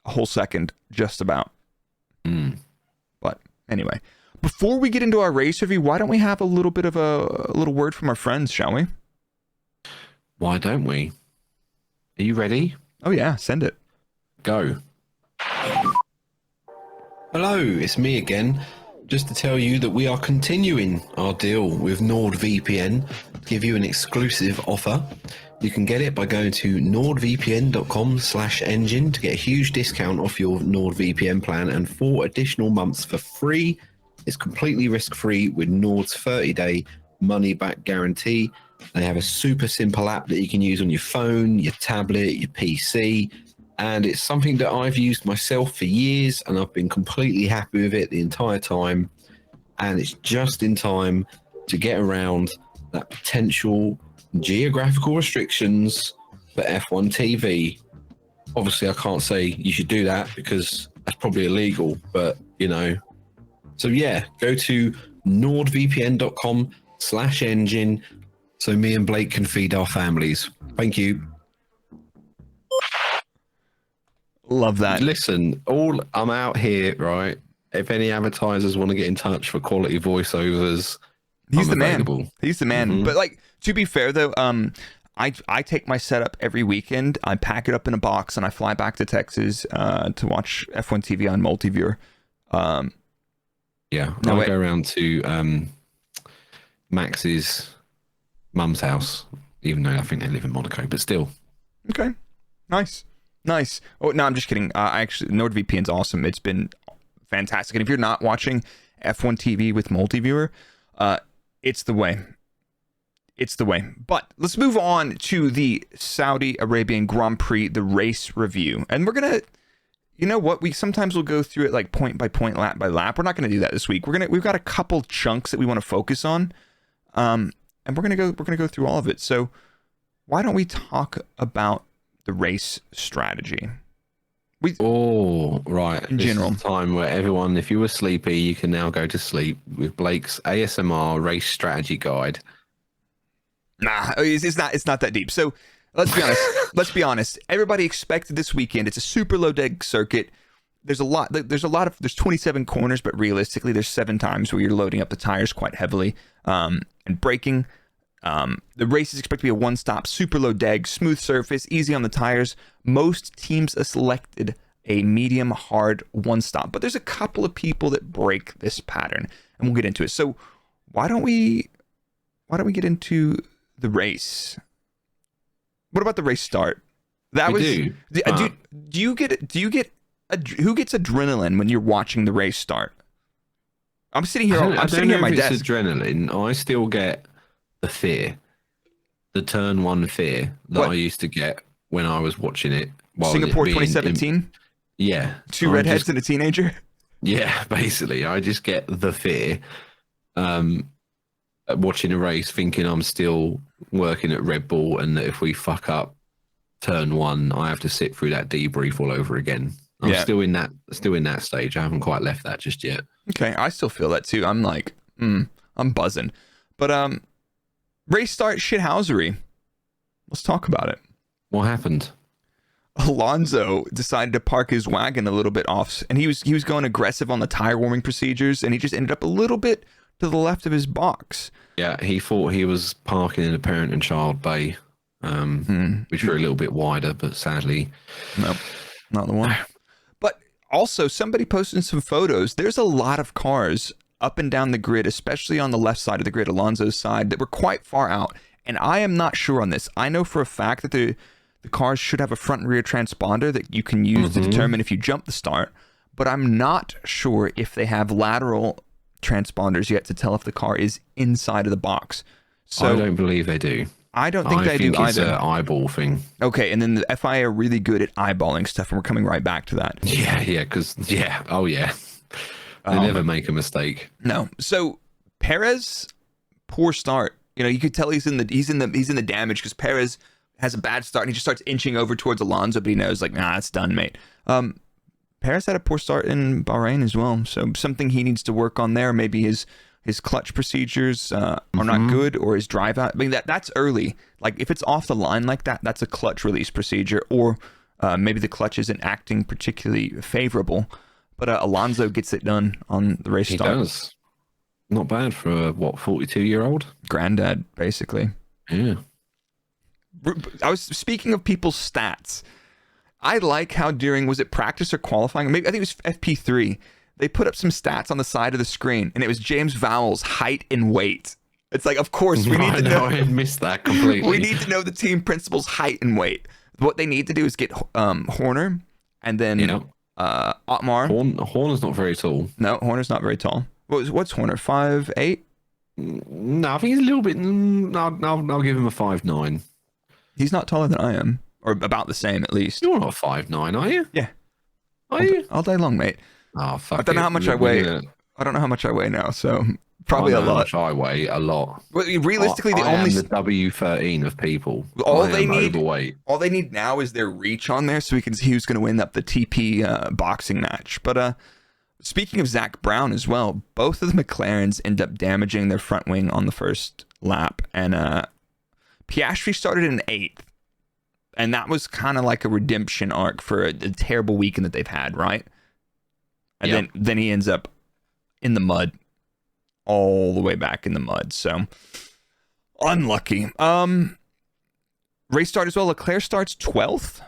A whole second, just about. But anyway, before we get into our race review, why don't we have a little bit of a little word from our friends, shall we? Why don't we? Are you ready? Oh yeah, send it. Go. Hello, it's me again. Just to tell you that we are continuing our deal with NordVPN to give you an exclusive offer. You can get it by going to nordvpn.com/engine to get a huge discount off your NordVPN plan and 4 additional months for free. It's completely risk-free with Nord's 30-day money-back guarantee. They have a super simple app that you can use on your phone, your tablet, your PC, and it's something that I've used myself for years, and I've been completely happy with it the entire time. And it's just in time to get around that potential geographical restrictions for F1 TV. Obviously, I can't say you should do that because that's probably illegal, but you know. So yeah, go to nordvpn.com/engine so me and Blake can feed our families. Thank you. Love that. Listen, I'm out here, right? If any advertisers want to get in touch for quality voiceovers, He's I'm the available. man. He's the man. But like, to be fair though, I take my setup every weekend. I pack it up in a box and I fly back to Texas to watch F1 TV on multiviewer. Yeah, I go around to Max's mum's house, even though I think they live in Monaco, but still. Okay, nice. Oh no, I'm just kidding. Actually, NordVPN's awesome. It's been fantastic. And if you're not watching F1 TV with multiviewer, it's the way. It's the way. But let's move on to the Saudi Arabian Grand Prix, the race review. And we're going to, you know what? We sometimes will go through it like point by point, lap by lap. We're not going to do that this week. We've got a couple chunks that we want to focus on. And we're going to go through all of it. So why don't we talk about the race strategy? Right. In general. This is the time where everyone, if you were sleepy, you can now go to sleep with Blake's ASMR race strategy guide. Nah, it's not that deep. So let's be honest. Everybody expected this weekend. It's a super low deck circuit. There's 27 corners, but realistically, there's 7 times where you're loading up the tires quite heavily and braking. The race is expected to be a one-stop, super low deg, smooth surface, easy on the tires. Most teams have selected a medium hard one-stop, but there's a couple of people that break this pattern, and we'll get into it. So why don't we get into the race? What about the race start? Who gets adrenaline when you're watching the race start? I'm sitting here. I'm sitting here at my desk. It's adrenaline. I still get the fear, the turn 1 fear that I used to get when I was watching it. Singapore 2017. Yeah, 2 redheads and a teenager. Yeah, basically, I just get the fear. Watching a race, thinking I'm still working at Red Bull, and that if we fuck up turn 1, I have to sit through that debrief all over again. I'm still in that stage. I haven't quite left that just yet. Okay, I still feel that too. I'm like, I'm buzzing. But race start shithousery. Let's talk about it. What happened? Alonso decided to park his wagon a little bit off, and he was going aggressive on the tire warming procedures, and he just ended up a little bit to the left of his box. Yeah, he thought he was parking in a parent and child bay, which were a little bit wider, but sadly, nope, not the one. But Also, somebody posted some photos. There's a lot of cars up and down the grid, especially on the left side of the grid, Alonso's side, that were quite far out. And I am not sure on this. I know for a fact that the cars should have a front and rear transponder that you can use to determine if you jump the start. But I'm not sure if they have lateral transponders yet to tell if the car is inside of the box. So I don't believe they do. I don't think they do it's either. an eyeball thing. Okay, and then the FIA are really good at eyeballing stuff, and we're coming right back to that. Oh yeah. They never make a mistake. No. So Perez, poor start. You know, you could tell he's in the damage because Perez has a bad start and he just starts inching over towards Alonso, but he knows like, nah, it's done, mate. Perez had a poor start in Bahrain as well, so something he needs to work on there. Maybe his clutch procedures are not good, or his drive out. I mean, that's early. Like if it's off the line like that, that's a clutch release procedure, or maybe the clutch isn't acting particularly favorable. But Alonso gets it done on the race start. He does. Not bad for a 42-year-old granddad, basically. Yeah. I was speaking of people's stats. I like how during, was it practice or qualifying? Maybe I think it was FP3. They put up some stats on the side of the screen, and it was James Vowell's height and weight. It's like, of course, we need to know. I missed that completely. We need to know the team principal's height and weight. What they need to do is get Horner, and then Otmar. Horner's not very tall. No, Horner's not very tall. What's Horner? 5'8"? No, I think he's a little bit. I'll give him a 5'9". He's not taller than I am, or about the same at least. You're not 5'9", are you? Yeah. Are you? All day long, mate. Oh, fuck. I don't know how much I weigh. I don't know how much I weigh now, so probably a lot. How much I weigh a lot. Well, realistically, I am the W13 of people. All they need, overweight. All they need now is their reach on there, so we can see who's going to win up the TP boxing match. But speaking of Zach Brown as well, both of the McLarens end up damaging their front wing on the first lap, and Piastri started in 8th, and that was kind of like a redemption arc for a terrible weekend that they've had, right? And then he ends up in the mud, all the way back in the mud. So unlucky. Race start as well. Leclerc starts 12th,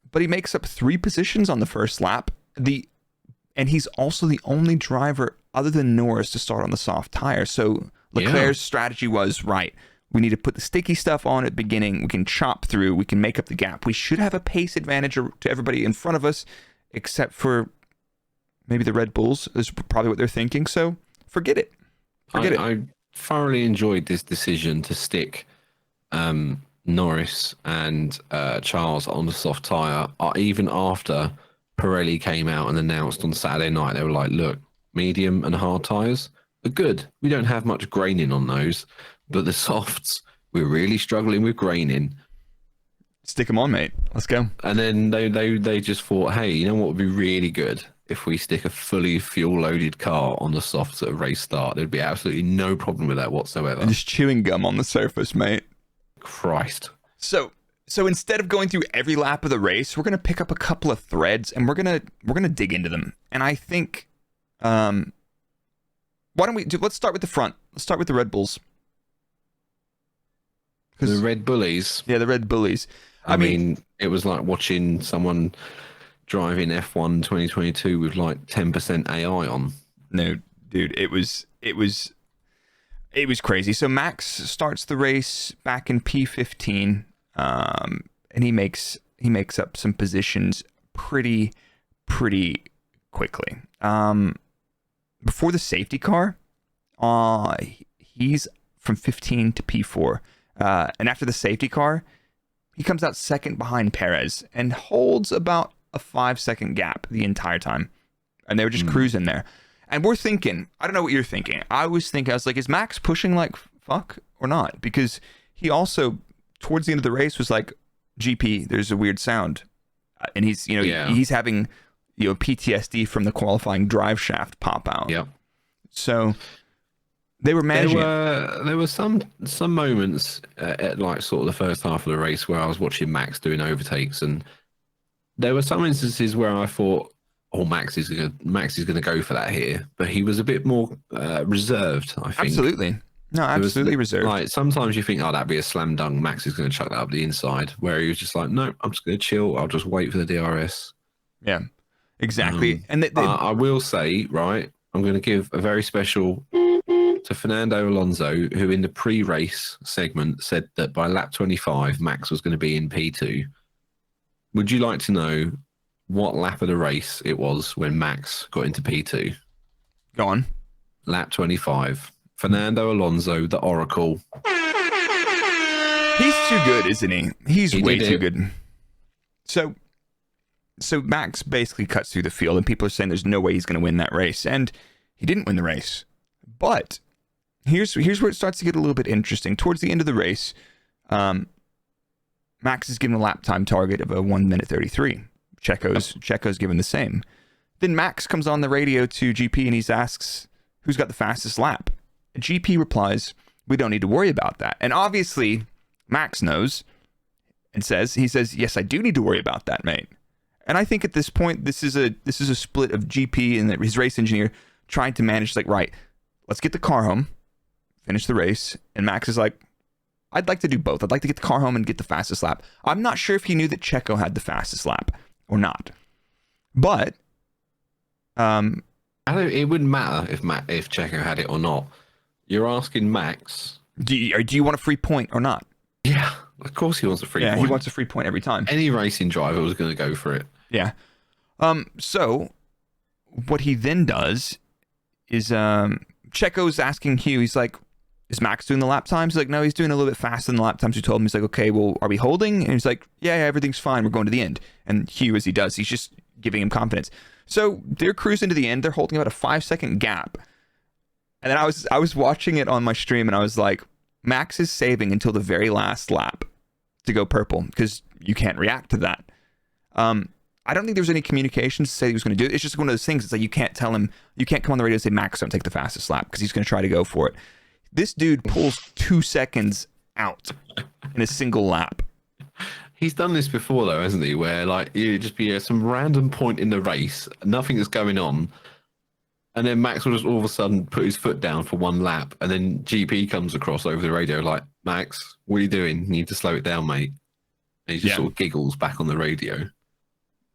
but he makes up 3 positions on the first lap. And he's also the only driver other than Norris to start on the soft tire. So Leclerc's strategy was, right, we need to put the sticky stuff on at the beginning. We can chop through. We can make up the gap. We should have a pace advantage to everybody in front of us, except for maybe the Red Bulls is probably what they're thinking. So forget it. I thoroughly enjoyed this decision to stick Norris and Charles on the soft tyre, even after Pirelli came out and announced on Saturday night. They were like, look, medium and hard tyres are good. We don't have much graining on those, but the softs, we're really struggling with graining. Stick them on, mate. Let's go. And then they just thought, hey, you know what would be really good? If we stick a fully fuel-loaded car on the softs at a race start, there'd be absolutely no problem with that whatsoever. And just chewing gum on the surface, mate. Christ. So instead of going through every lap of the race, we're gonna pick up a couple of threads and we're gonna dig into them. And I think, why don't we let's start with the front. Let's start with the Red Bulls. The Red Bullies. Yeah, the Red Bullies. I mean, it was like watching someone driving F1 2022 with like 10% AI on. No, dude, it was crazy. So Max starts the race back in P15, and he makes up some positions pretty quickly. Before the safety car, he's from 15 to P4, and after the safety car, he comes out second behind Perez and holds about a 5-second gap the entire time. And they were just cruising there. And we're thinking, I don't know what you're thinking. I was like, is Max pushing like fuck or not? Because he also, towards the end of the race, was like, GP, there's a weird sound. And he's, he's having, PTSD from the qualifying drive shaft pop out. Yeah. So they were managing. There were some moments at like sort of the first half of the race where I was watching Max doing overtakes, and there were some instances where I thought, "Oh, Max is gonna go for that here," but he was a bit more reserved. I think absolutely, absolutely reserved. Like sometimes you think, "Oh, that'd be a slam dunk. Max is gonna chuck that up the inside," where he was just like, "No, I'm just gonna chill. I'll just wait for the DRS." Yeah, Exactly. And I will say, right, I'm going to give a very special to Fernando Alonso, who in the pre-race segment said that by lap 25, Max was going to be in P2. Would you like to know what lap of the race it was when Max got into P2? go on. Lap 25. Fernando Alonso, the Oracle. He's too good, isn't he? He's way did too it. good. So Max basically cuts through the field, and people are saying there's no way he's going to win that race, and he didn't win the race. But here's where it starts to get a little bit interesting. Towards the end of the race, Max is given a lap time target of a 1 minute 33. Checo's given the same. Then Max comes on the radio to GP and he asks, who's got the fastest lap? And GP replies, we don't need to worry about that. And obviously, Max knows and he says, yes, I do need to worry about that, mate. And I think at this point, this is a split of GP and his race engineer trying to manage, like, right, let's get the car home, finish the race. And Max is like, I'd like to do both. I'd like to get the car home and get the fastest lap. I'm not sure if he knew that Checo had the fastest lap or not. But It wouldn't matter if Checo had it or not. You're asking Max. do you want a free point or not? Yeah, of course he wants a free point. He wants a free point every time. Any racing driver was going to go for it. Yeah. So what he then does is Checo's asking Hugh, he's like, is Max doing the lap times? He's like, no, he's doing a little bit faster than the lap times we told him. He's like, okay, well, are we holding? And he's like, yeah, everything's fine. We're going to the end. And Hugh, as he does, he's just giving him confidence. So they're cruising to the end. They're holding about a 5-second gap. And then I was watching it on my stream, and I was like, Max is saving until the very last lap to go purple because you can't react to that. I don't think there was any communication to say he was going to do it. It's just one of those things. It's like you can't tell him, you can't come on the radio and say, Max, don't take the fastest lap because he's going to try to go for it. This dude pulls 2 seconds out in a single lap. He's done this before, though, hasn't he? Where, like, you just be at some random point in the race, nothing is going on, and then Max will just all of a sudden put his foot down for one lap, and then GP comes across over the radio like, Max, what are you doing? You need to slow it down, mate. And he just sort of giggles back on the radio.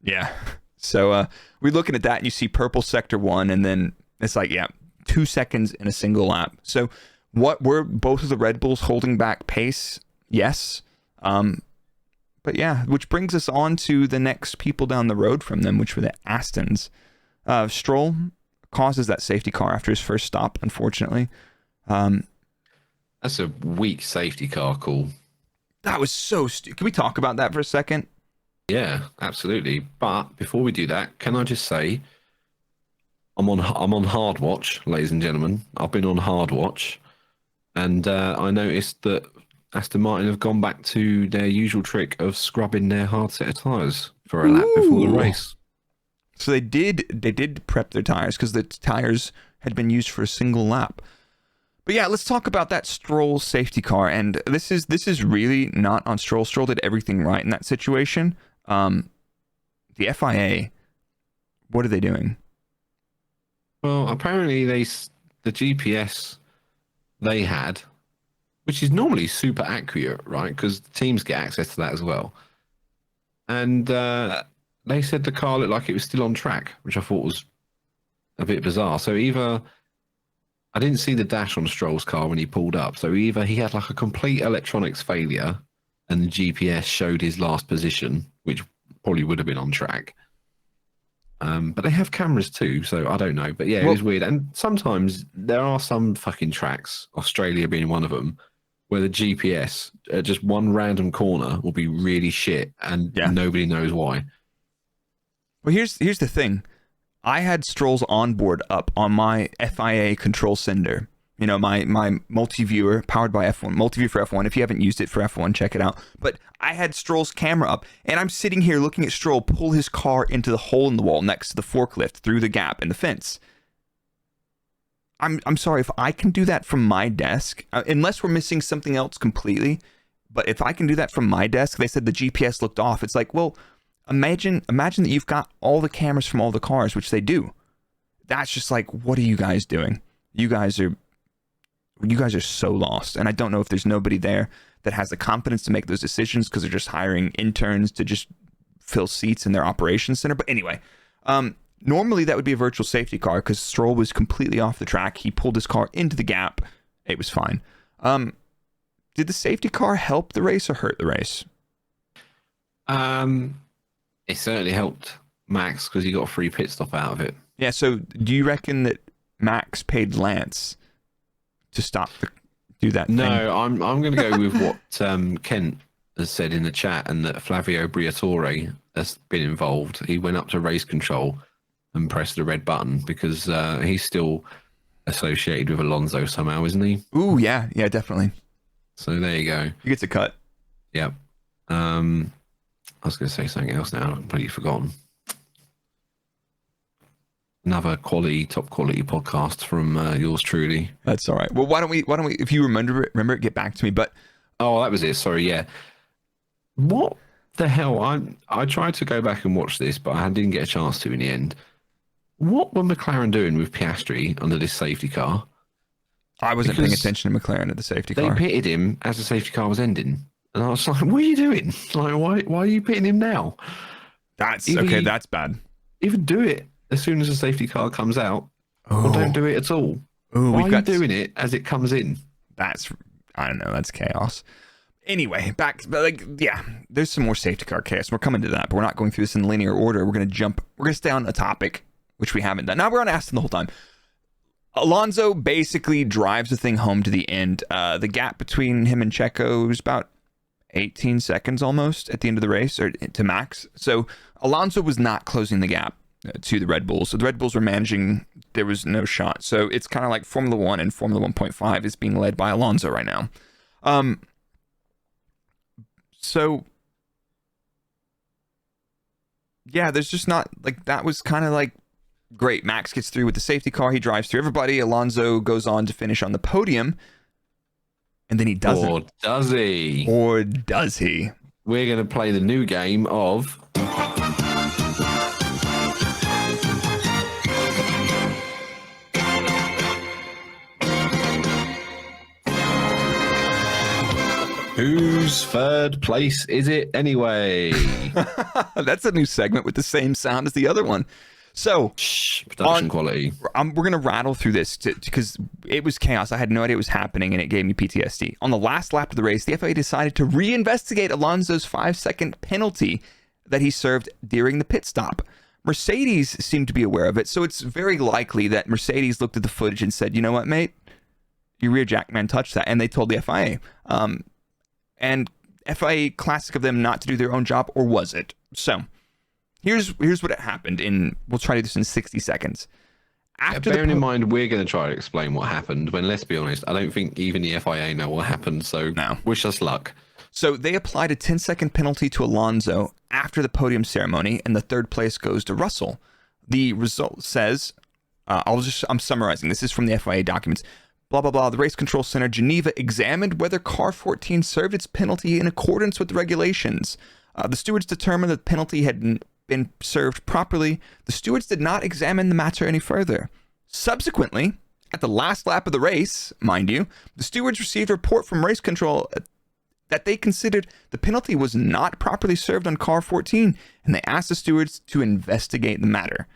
Yeah. So we're looking at that, and you see purple sector 1, and then it's like, 2 seconds in a single lap. So what were both of the Red Bulls holding back pace? Yes. But yeah, which brings us on to the next people down the road from them, which were the Astons. Stroll causes that safety car after his first stop, unfortunately. That's a weak safety car call. That was so stupid. Can we talk about that for a second? Yeah, absolutely. But before we do that, can I just say, I'm on hard watch, ladies and gentlemen. I've been on hard watch, and I noticed that Aston Martin have gone back to their usual trick of scrubbing their hard set of tyres for a lap before the race. So they did prep their tires because the tires had been used for a single lap. But yeah, let's talk about that Stroll safety car. And this is really not on Stroll. Stroll did everything right in that situation. The FIA, what are they doing? Well, apparently the GPS they had, which is normally super accurate, right? Because teams get access to that as well. And they said the car looked like it was still on track, which I thought was a bit bizarre. So either I didn't see the dash on Stroll's car when he pulled up. So either he had like a complete electronics failure and the GPS showed his last position, which probably would have been on track. But they have cameras too, so I don't know. But yeah, it was weird. And sometimes there are some fucking tracks, Australia being one of them, where the GPS at just one random corner will be really shit and nobody knows why. Well, here's the thing. I had Stroll's onboard up on my FIA control sender. You know, my multi-viewer powered by F1, multi-view for F1. If you haven't used it for F1, check it out. But I had Stroll's camera up, and I'm sitting here looking at Stroll pull his car into the hole in the wall next to the forklift through the gap in the fence. I'm sorry, if I can do that from my desk, unless we're missing something else completely, but if I can do that from my desk, they said the GPS looked off. It's like, well, imagine that you've got all the cameras from all the cars, which they do. That's just like, what are you guys doing? You guys are so lost. And I don't know if there's nobody there that has the confidence to make those decisions because they're just hiring interns to just fill seats in their operations center. But anyway, Normally that would be a virtual safety car because Stroll was completely off the track. He pulled his car into the gap. It was fine. Did the safety car help the race or hurt the race? It certainly helped Max because he got a free pit stop out of it. Yeah, so do you reckon that Max paid Lance to do that thing? No, I'm going to go with what Kent has said in the chat, and that Flavio Briatore has been involved. He went up to race control and pressed the red button because he's still associated with Alonso somehow, isn't he? Ooh, yeah, definitely. So there you go. He gets a cut. Yep. I was going to say something else now. I've completely forgotten. Another top quality podcast from yours truly. That's all right. Well, why don't we? If you remember it, get back to me. But that was it. Sorry. Yeah. What the hell? I tried to go back and watch this, but I didn't get a chance to in the end. What were McLaren doing with Piastri under this safety car? I wasn't paying attention to McLaren at the safety car. They pitted him as the safety car was ending, and I was like, "What are you doing? Like, why are you pitting him now?" That's okay. That's bad. Even do it as soon as the safety car comes out, or don't do it at all. Why are you doing it as it comes in? I don't know. That's chaos. Anyway, there's some more safety car chaos. We're coming to that, but we're not going through this in linear order. We're going to stay on a topic, which we haven't done. Now we're on Aston the whole time. Alonso basically drives the thing home to the end. The gap between him and Checo is about 18 seconds almost at the end of the race, or to Max. So Alonso was not closing the gap to the Red Bulls. So the Red Bulls were managing. There was no shot. So it's kind of like Formula 1 and Formula 1.5 is being led by Alonso right now. So yeah, there's just not like, that was kind of like great. Max gets through with the safety car. He drives through everybody. Alonso goes on to finish on the podium. And then he doesn't. Or does he? Or does he? We're going to play the new game of... Whose third place is it anyway? That's a new segment with the same sound as the other one. So, production quality. We're going to rattle through this because it was chaos. I had no idea it was happening, and it gave me PTSD. On the last lap of the race, the FIA decided to reinvestigate Alonso's 5-second penalty that he served during the pit stop. Mercedes seemed to be aware of it, so it's very likely that Mercedes looked at the footage and said, "You know what, mate? Your rear jack man touched that," and they told the FIA. And FIA, classic of them not to do their own job, or was it? So, here's what happened we'll try to do this in 60 seconds. Bearing in mind, we're going to try to explain what happened, when, let's be honest, I don't think even the FIA know what happened, so wish us luck. So they applied a 10-second penalty to Alonso after the podium ceremony, and the third place goes to Russell. The result says, I'm summarizing, this is from the FIA documents. Blah, blah, blah. The Race Control Center, Geneva, examined whether Car 14 served its penalty in accordance with the regulations. The stewards determined that the penalty had been served properly. The stewards did not examine the matter any further. Subsequently, at the last lap of the race, mind you, the stewards received a report from Race Control that they considered the penalty was not properly served on Car 14, and they asked the stewards to investigate the matter.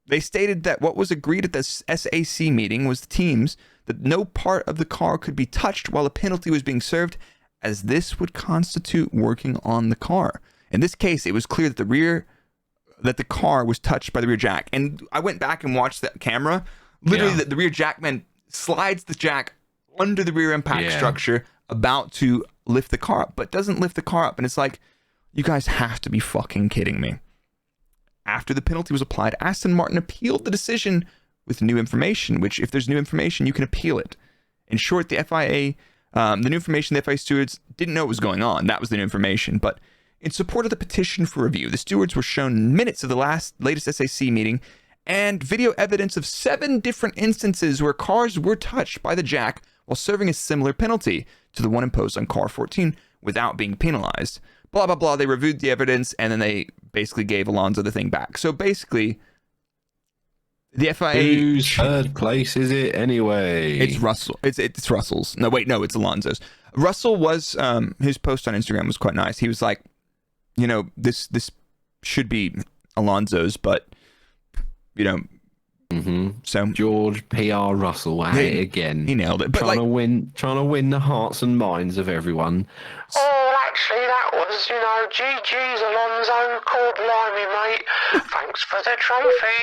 They stated that what was agreed at the SAC meeting was the teams that no part of the car could be touched while a penalty was being served, as this would constitute working on the car. In this case, it was clear that the car was touched by the rear jack. And I went back and watched that camera. Literally, the rear jackman slides the jack under the rear impact structure, about to lift the car up, but doesn't lift the car up. And it's like, you guys have to be fucking kidding me. After the penalty was applied, Aston Martin appealed the decision with new information, which if there's new information, you can appeal it. In short, the FIA, the new information, the FIA stewards didn't know what was going on. That was the new information. But in support of the petition for review, the stewards were shown minutes of the latest SAC meeting and video evidence of 7 different instances where cars were touched by the jack while serving a similar penalty to the one imposed on Car 14 without being penalized. Blah, blah, blah. They reviewed the evidence, and then they basically gave Alonso the thing back. So basically, the FIA... Whose third place is it anyway? It's Russell. It's Russell's. No, wait, no, it's Alonso's. Russell was... his post on Instagram was quite nice. He was like, you know, this should be Alonso's, but you know, so George P.R. Russell at it again. he nailed it. But Trying to win the hearts and minds of everyone. Oh, actually, that was, GG's Alonso, called blimey, mate. Thanks for the trophy.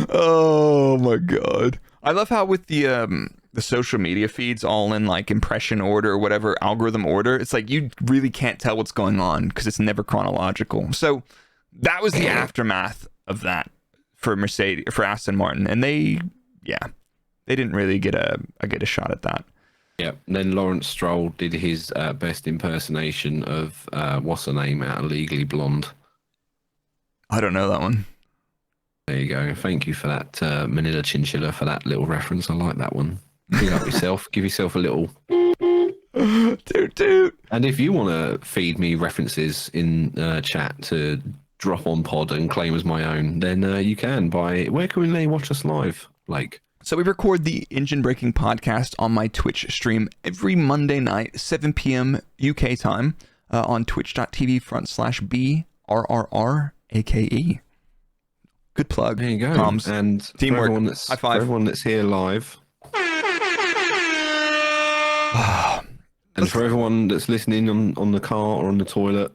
oh my god, I love how with the social media feeds all in like impression order or whatever algorithm order, it's like you really can't tell what's going on because it's never chronological. So that was the aftermath of that for Aston Martin, and they didn't really get a shot at that. Yep. And then Lawrence Stroll did his best impersonation of what's her name out of Legally Blonde. I don't know that one. There you go. Thank you for that, Manila Chinchilla, for that little reference. I like that one. Big up yourself. Give yourself a little toot. And if you want to feed me references in chat to drop on pod and claim as my own, then you can where can they watch us live, Blake? So we record the Engine Braking podcast on my Twitch stream every Monday night, 7 p.m. UK time, on twitch.tv/BRRRAKE. Good plug. There you go. Comms. And Teamwork. For High five. everyone that's here live. And for everyone that's listening on the car or on the toilet,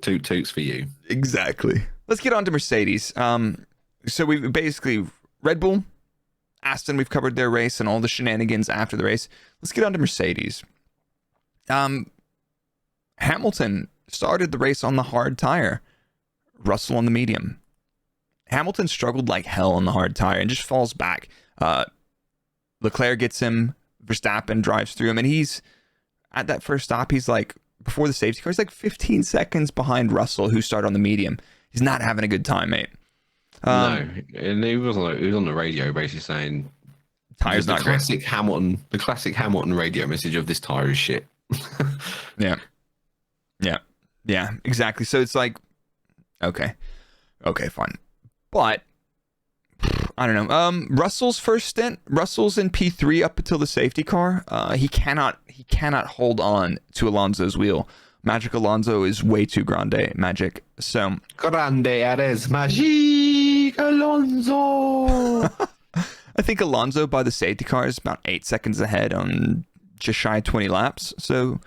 toot toots for you. Exactly. Let's get on to Mercedes. So we've basically Red Bull, Aston, we've covered their race and all the shenanigans after the race. Let's get on to Mercedes. Hamilton started the race on the hard tire, Russell on the medium. Hamilton struggled like hell on the hard tire and just falls back. Leclerc gets him, Verstappen drives through him, and he's at that first stop, he's like, before the safety car, he's like 15 seconds behind Russell, who started on the medium. He's not having a good time, mate. No, and he was on the radio basically saying tire's the not classic Hamilton, the classic Hamilton radio message of this tire is shit. Yeah, exactly. So it's like, okay, fine, but I don't know. Russell's first stint, Russell's in P3 up until the safety car. He cannot hold on to Alonso's wheel. Magic Alonso is way too grande magic. So Grande eres magic Alonso. I think Alonso by the safety car is about 8 seconds ahead on just shy of 20 laps. So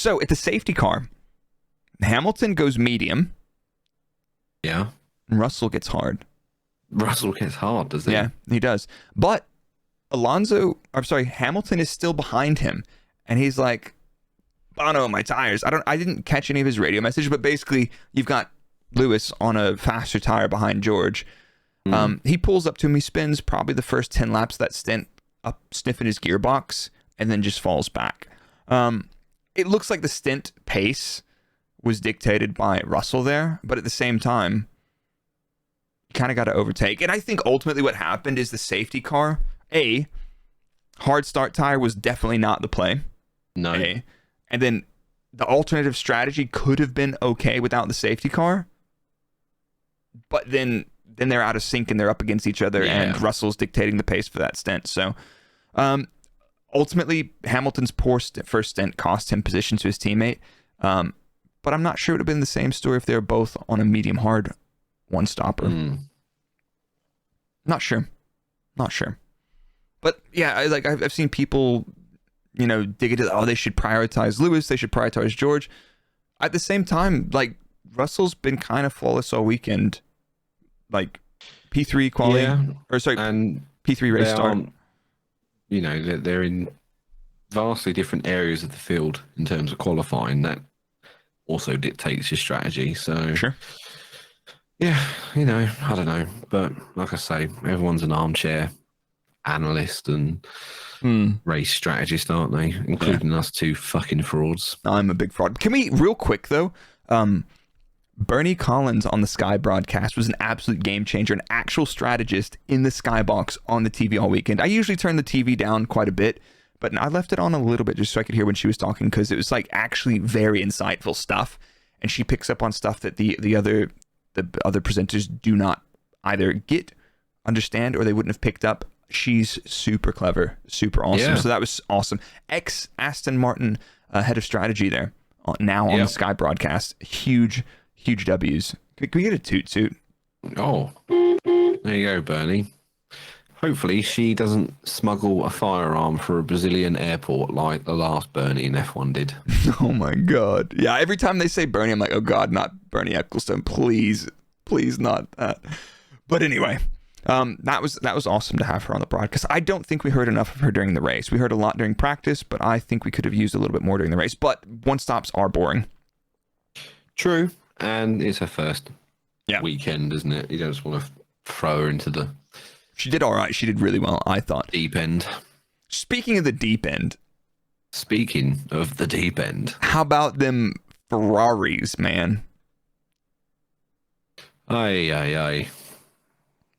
at the safety car, Hamilton goes medium. Yeah. And Russell gets hard. Russell gets hard, does he? Yeah, he does. But Hamilton is still behind him. And he's like, Bono, my tires. I didn't catch any of his radio message, but basically you've got Lewis on a faster tire behind George. He pulls up to him. He spends probably the first 10 laps of that stint up sniffing his gearbox and then just falls back. It looks like the stint pace was dictated by Russell there, but at the same time, you kind of got to overtake. And I think ultimately what happened is the safety car, hard start tire was definitely not the play. No. And then the alternative strategy could have been okay without the safety car. But then they're out of sync and they're up against each other, and Russell's dictating the pace for that stint. So ultimately, Hamilton's poor first stint cost him position to his teammate. But I'm not sure it would have been the same story if they were both on a medium hard one stopper. Not sure. But yeah, I've seen people, dig into, they should prioritize Lewis, they should prioritize George. At the same time, like, Russell's been kind of flawless all weekend. Like, P3 quality, and P3 race start. They're in vastly different areas of the field in terms of qualifying. That also dictates your strategy. So, sure. Yeah, I don't know. But like I say, everyone's an armchair analyst and race strategist, aren't they? Including us two fucking frauds. I'm a big fraud. Can we, real quick though, Bernie Collins on the Sky broadcast was an absolute game changer, an actual strategist in the Skybox on the TV all weekend. I usually turn the TV down quite a bit, but I left it on a little bit just so I could hear when she was talking, because it was like actually very insightful stuff, and she picks up on stuff that the other presenters do not either understand, or they wouldn't have picked up. She's super clever, super awesome. Yeah. So that was awesome. Ex Aston Martin head of strategy there, now on the Sky broadcast. Huge W's. Can we get a toot toot? Oh, there you go, Bernie. Hopefully she doesn't smuggle a firearm for a Brazilian airport like the last Bernie in F1 did. Oh my God. Yeah, every time they say Bernie, I'm like, oh God, not Bernie Ecclestone. Please not that. But anyway, that was awesome to have her on the broadcast. I don't think we heard enough of her during the race. We heard a lot during practice, but I think we could have used a little bit more during the race. But one stops are boring. True, and it's her first weekend, isn't it? You don't just want to throw her into the... She did all right. She did really well, I thought. Deep end. Speaking of the deep end. Speaking of the deep end. How about them Ferraris, man? Aye.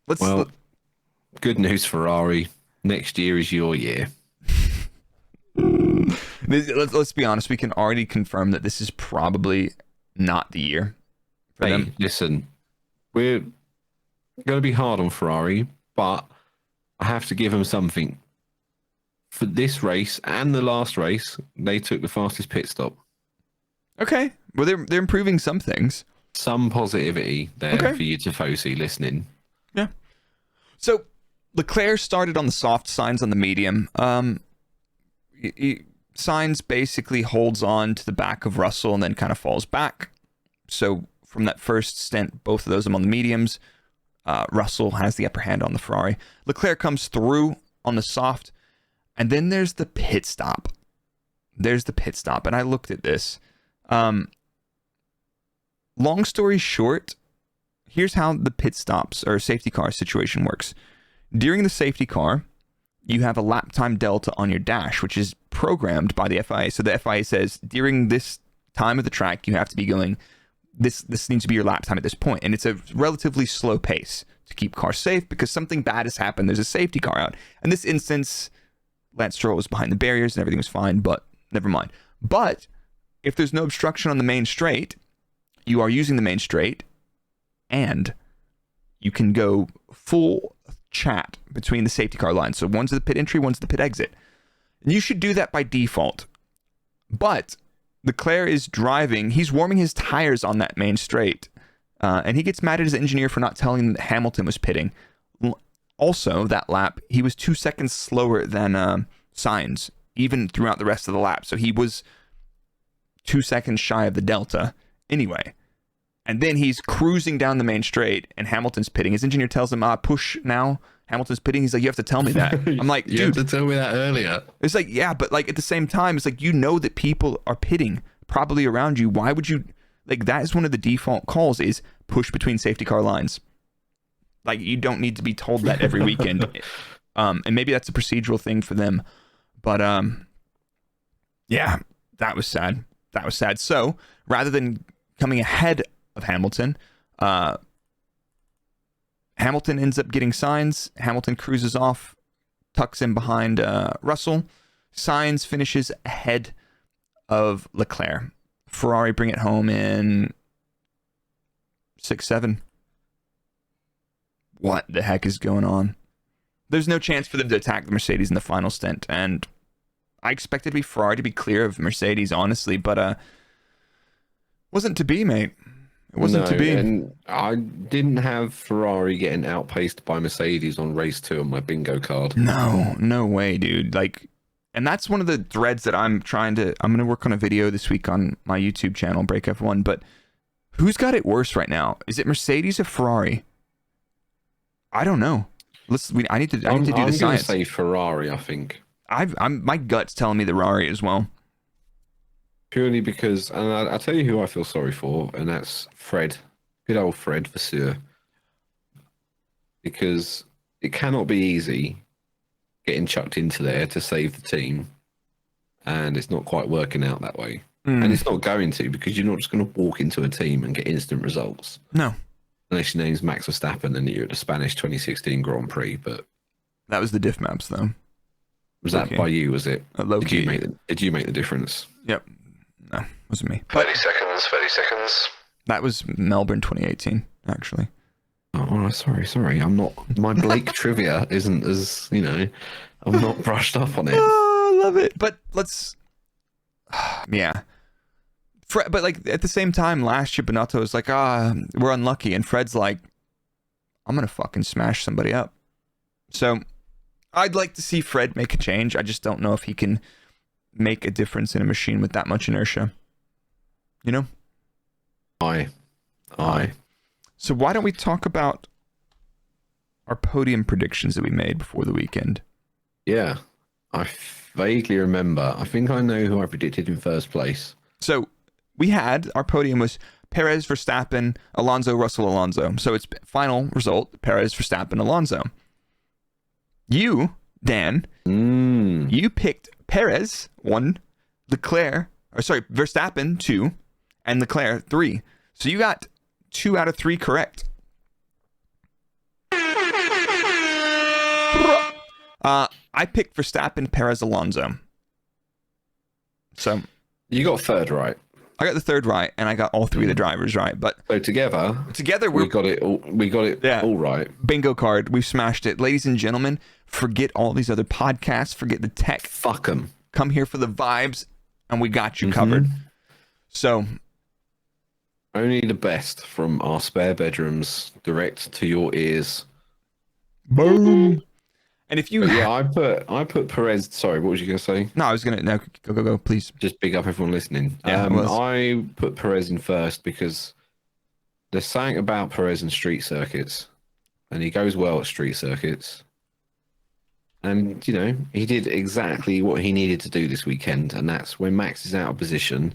Let's good news, Ferrari. Next year is your year. Let's be honest. We can already confirm that this is probably not the year for them. Listen, we're going to be hard on Ferrari, but I have to give them something. For this race and the last race, they took the fastest pit stop. Okay. Well, they're improving some things. Some positivity there for you Tifosi listening. Yeah. So Leclerc started on the soft, Sainz on the medium. Sainz basically holds on to the back of Russell and then kind of falls back. So from that first stint, both of those are on the mediums. Russell has the upper hand on the Ferrari. Leclerc comes through on the soft, and then there's the pit stop. And I looked at this. Long story short, here's how the pit stops or safety car situation works. During the safety car, you have a lap time delta on your dash, which is programmed by the FIA. So the FIA says during this time of the track, you have to be going, this needs to be your lap time at this point. And it's a relatively slow pace to keep cars safe because something bad has happened. There's a safety car out. In this instance, Lance Stroll was behind the barriers and everything was fine, but never mind. But if there's no obstruction on the main straight, you are using the main straight and you can go full chat between the safety car lines. So one's the pit entry, one's the pit exit. And you should do that by default. But Leclerc is driving, he's warming his tires on that main straight. And he gets mad at his engineer for not telling him that Hamilton was pitting. Also, that lap, he was 2 seconds slower than Sainz, even throughout the rest of the lap. So he was 2 seconds shy of the delta anyway. And then he's cruising down the main straight and Hamilton's pitting. His engineer tells him, push now. Hamilton's pitting. He's like, you have to tell me that. I'm like, dude. You have to tell me that earlier. It's like, yeah, but like at the same time, it's like, you know that people are pitting probably around you. Why would you, like, that is one of the default calls is push between safety car lines. Like, you don't need to be told that every weekend. And maybe that's a procedural thing for them. But yeah, that was sad. So rather than coming ahead of Hamilton, Hamilton ends up getting Sainz. Hamilton cruises off, tucks in behind Russell. Sainz finishes ahead of Leclerc. Ferrari bring it home in 6-7. What the heck is going on? There's no chance for them to attack the Mercedes in the final stint, and I expected Ferrari to be clear of Mercedes, honestly, but wasn't to be, mate. It wasn't to be. And I didn't have Ferrari getting outpaced by Mercedes on race 2 on my bingo card. No way, dude. Like, and that's one of the threads that I'm going to work on a video this week on my YouTube channel, Brrrake F1, but who's got it worse right now? Is it Mercedes or Ferrari? I don't know. I need to do the science. I'm going to say Ferrari, I think. My gut's telling me the Ferrari as well. Purely because, and I'll tell you who I feel sorry for, and that's Fred. Good old Fred Vasseur. Because it cannot be easy getting chucked into there to save the team, and it's not quite working out that way. And it's not going to, because you're not just going to walk into a team and get instant results. No. Unless your name's Max Verstappen and you're at the Spanish 2016 Grand Prix, but... That was the diff maps, though. Was that by you, was it? Did you make the difference? Yep. No, it wasn't me. 30 seconds. That was Melbourne 2018, actually. Oh, sorry. I'm not... My Blake trivia isn't as, I'm not brushed up on it. Oh, I love it. But let's... Yeah. But like at the same time, last year Binotto was like, we're unlucky, and Fred's like, I'm gonna fucking smash somebody up. So I'd like to see Fred make a change. I just don't know if he can make a difference in a machine with that much inertia. You know? Aye. So why don't we talk about our podium predictions that we made before the weekend? Yeah. I vaguely remember. I think I know who I predicted in first place. So we had, our podium was Perez, Verstappen, Alonso, Russell, Alonso. So it's final result, Perez, Verstappen, Alonso. You, Dan, you picked Perez 1, Verstappen 2, and Leclerc 3. So you got 2 out of 3 correct. I picked Verstappen, Perez, Alonso. So You got third right. I got the third right, and I got all 3 of the drivers right. But So together we got it all right. Bingo card. We've smashed it. Ladies and gentlemen, forget all these other podcasts. Forget the tech. Fuck them. Come here for the vibes, and we got you covered. So Only the best from our spare bedrooms direct to your ears. boom. And if you But yeah, I put Perez. Sorry, what was you gonna say? no, I was gonna no go please. Just big up everyone listening. Yeah, it was. I put Perez in first because there's something about Perez and street circuits, and he goes well at street circuits. And you know, he did exactly what he needed to do this weekend, and that's when Max is out of position,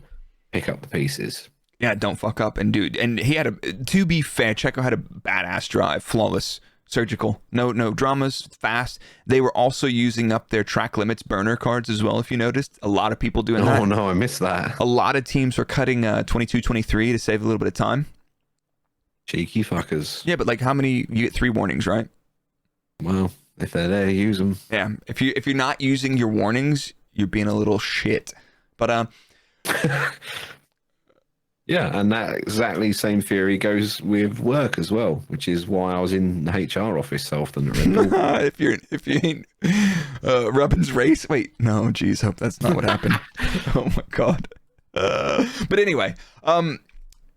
pick up the pieces. Yeah, don't fuck up and dude. And he had to be fair, Checo had a badass drive, flawless. Surgical, no dramas, fast. They were also using up their track limits burner cards as well. If you noticed, a lot of people doing that. Oh no, I missed that. A lot of teams were cutting 22, 23 to save a little bit of time. Cheeky fuckers. Yeah, but like how many? You get 3 warnings, right? Well, if they're there, use them. Yeah. If you're not using your warnings, you're being a little shit. But Yeah, and that exactly same theory goes with work as well, which is why I was in the HR office so often at Red Bull. if you ain't Rubbin's race. Wait, no, geez, hope that's not what happened. Oh my god. But anyway, and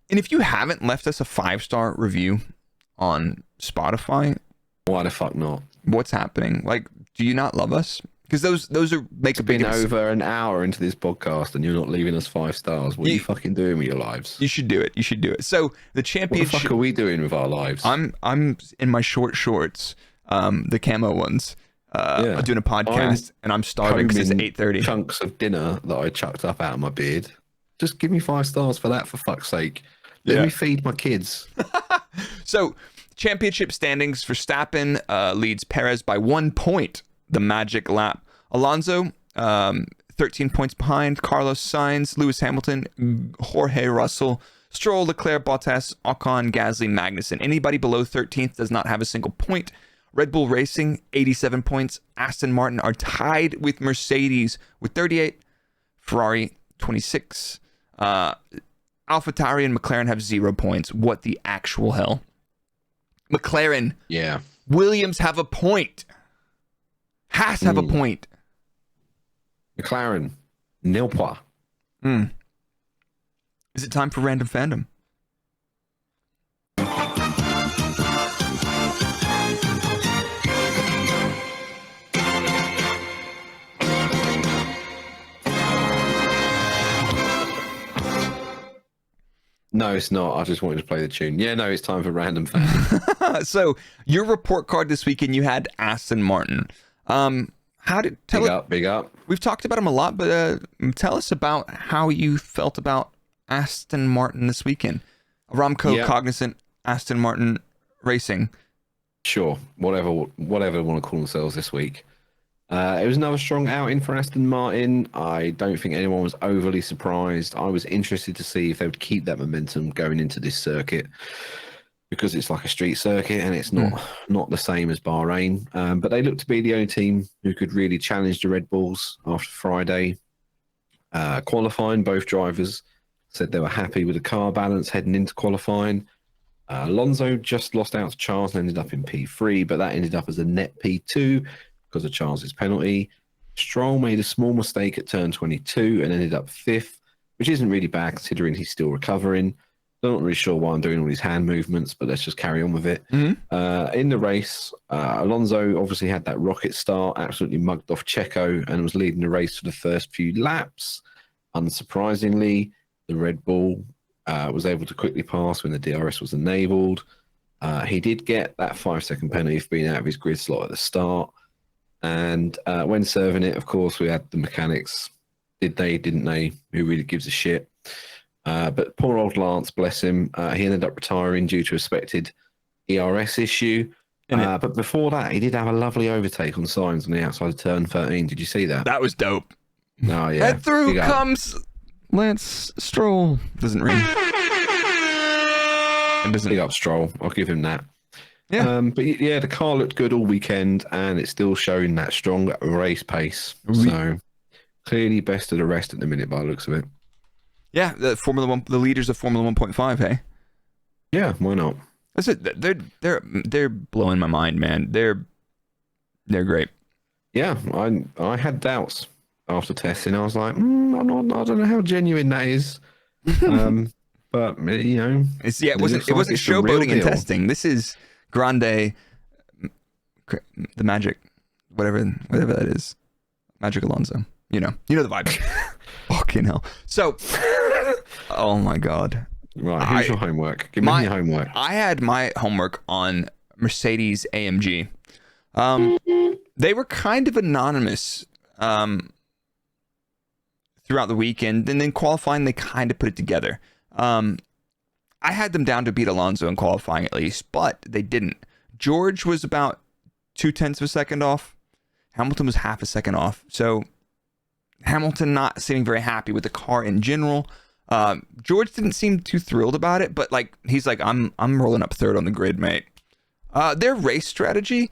if you haven't left us a 5-star review on Spotify, Why the fuck not? what's happening? Like, do you not love us? Because those are make a big Been over an hour into this podcast and you're not leaving us 5 stars. What are you fucking doing with your lives? You should do it. You should do it. So the What the championship. fuck are we doing with our lives? I'm in my short shorts, the camo ones. I'm doing a podcast and I'm starving because it's Combing 8:30. Chunks of dinner that I chucked up out of my beard. Just give me 5 stars for that, for fuck's sake. Let me feed my kids. So championship standings: Verstappen leads Perez by 1 point. The magic lap. Alonso, 13 points behind. Carlos Sainz, Lewis Hamilton, Jorge Russell, Stroll, Leclerc, Bottas, Ocon, Gasly, Magnussen. Anybody below 13th does not have a single point. Red Bull Racing, 87 points. Aston Martin are tied with Mercedes with 38. Ferrari, 26. AlphaTauri and McLaren have 0 points. What the actual hell? McLaren. Yeah. Williams have a point. Haas have a point. McLaren, nil point. Is it time for random fandom? No, it's not. I just wanted to play the tune. Yeah, no, it's time for random fandom. So your report card this weekend, you had Aston Martin. Big up. We've talked about him a lot, but tell us about how you felt about Aston Martin this weekend. Aramco, Cognizant, Aston Martin Racing. Sure, whatever they want to call themselves this week. It was another strong outing for Aston Martin. I don't think anyone was overly surprised. I was interested to see if they would keep that momentum going into this circuit, because it's like a street circuit and it's not the same as Bahrain. But they looked to be the only team who could really challenge the Red Bulls after Friday. Qualifying, both drivers said they were happy with the car balance heading into qualifying. Alonso just lost out to Charles and ended up in P3, but that ended up as a net P2 because of Charles's penalty. Stroll made a small mistake at turn 22 and ended up 5th, which isn't really bad considering he's still recovering. I'm not really sure why I'm doing all these hand movements, but let's just carry on with it. In the race, Alonso obviously had that rocket start, absolutely mugged off Checo, and was leading the race for the first few laps. Unsurprisingly, the Red Bull was able to quickly pass when the DRS was enabled. He did get that 5-second penalty for being out of his grid slot at the start. And when serving it, of course, we had the mechanics. Did they, didn't they? Who really gives a shit? But poor old Lance, bless him, he ended up retiring due to a suspected ERS issue. But before that, he did have a lovely overtake on Sainz on the outside of turn 13. Did you see that? That was dope. Oh, yeah. Head through comes Lance Stroll. Doesn't ring. It doesn't. Big up Stroll. I'll give him that. Yeah. But yeah, the car looked good all weekend, and it's still showing that strong race pace. So clearly best of the rest at the minute by the looks of it. Yeah, the Formula One, the leaders of Formula 1.5. Hey. Yeah, why not? That's it. They're blowing my mind, man. They're great. Yeah, I had doubts after testing. I was like, I don't know how genuine that is. But you know, it wasn't showboating and testing. This is Grande, the magic, whatever that is, Magic Alonso. You know the vibe. Fucking hell. So, oh my god. Right, here's your homework. Give me your homework. I had my homework on Mercedes AMG. They were kind of anonymous throughout the weekend, and then qualifying they kind of put it together. I had them down to beat Alonso in qualifying at least, but they didn't. George was about 0.2 of a second off. Hamilton was half a second off. So Hamilton not seeming very happy with the car in general. George didn't seem too thrilled about it, but like he's like, I'm rolling up third on the grid, mate. Their race strategy,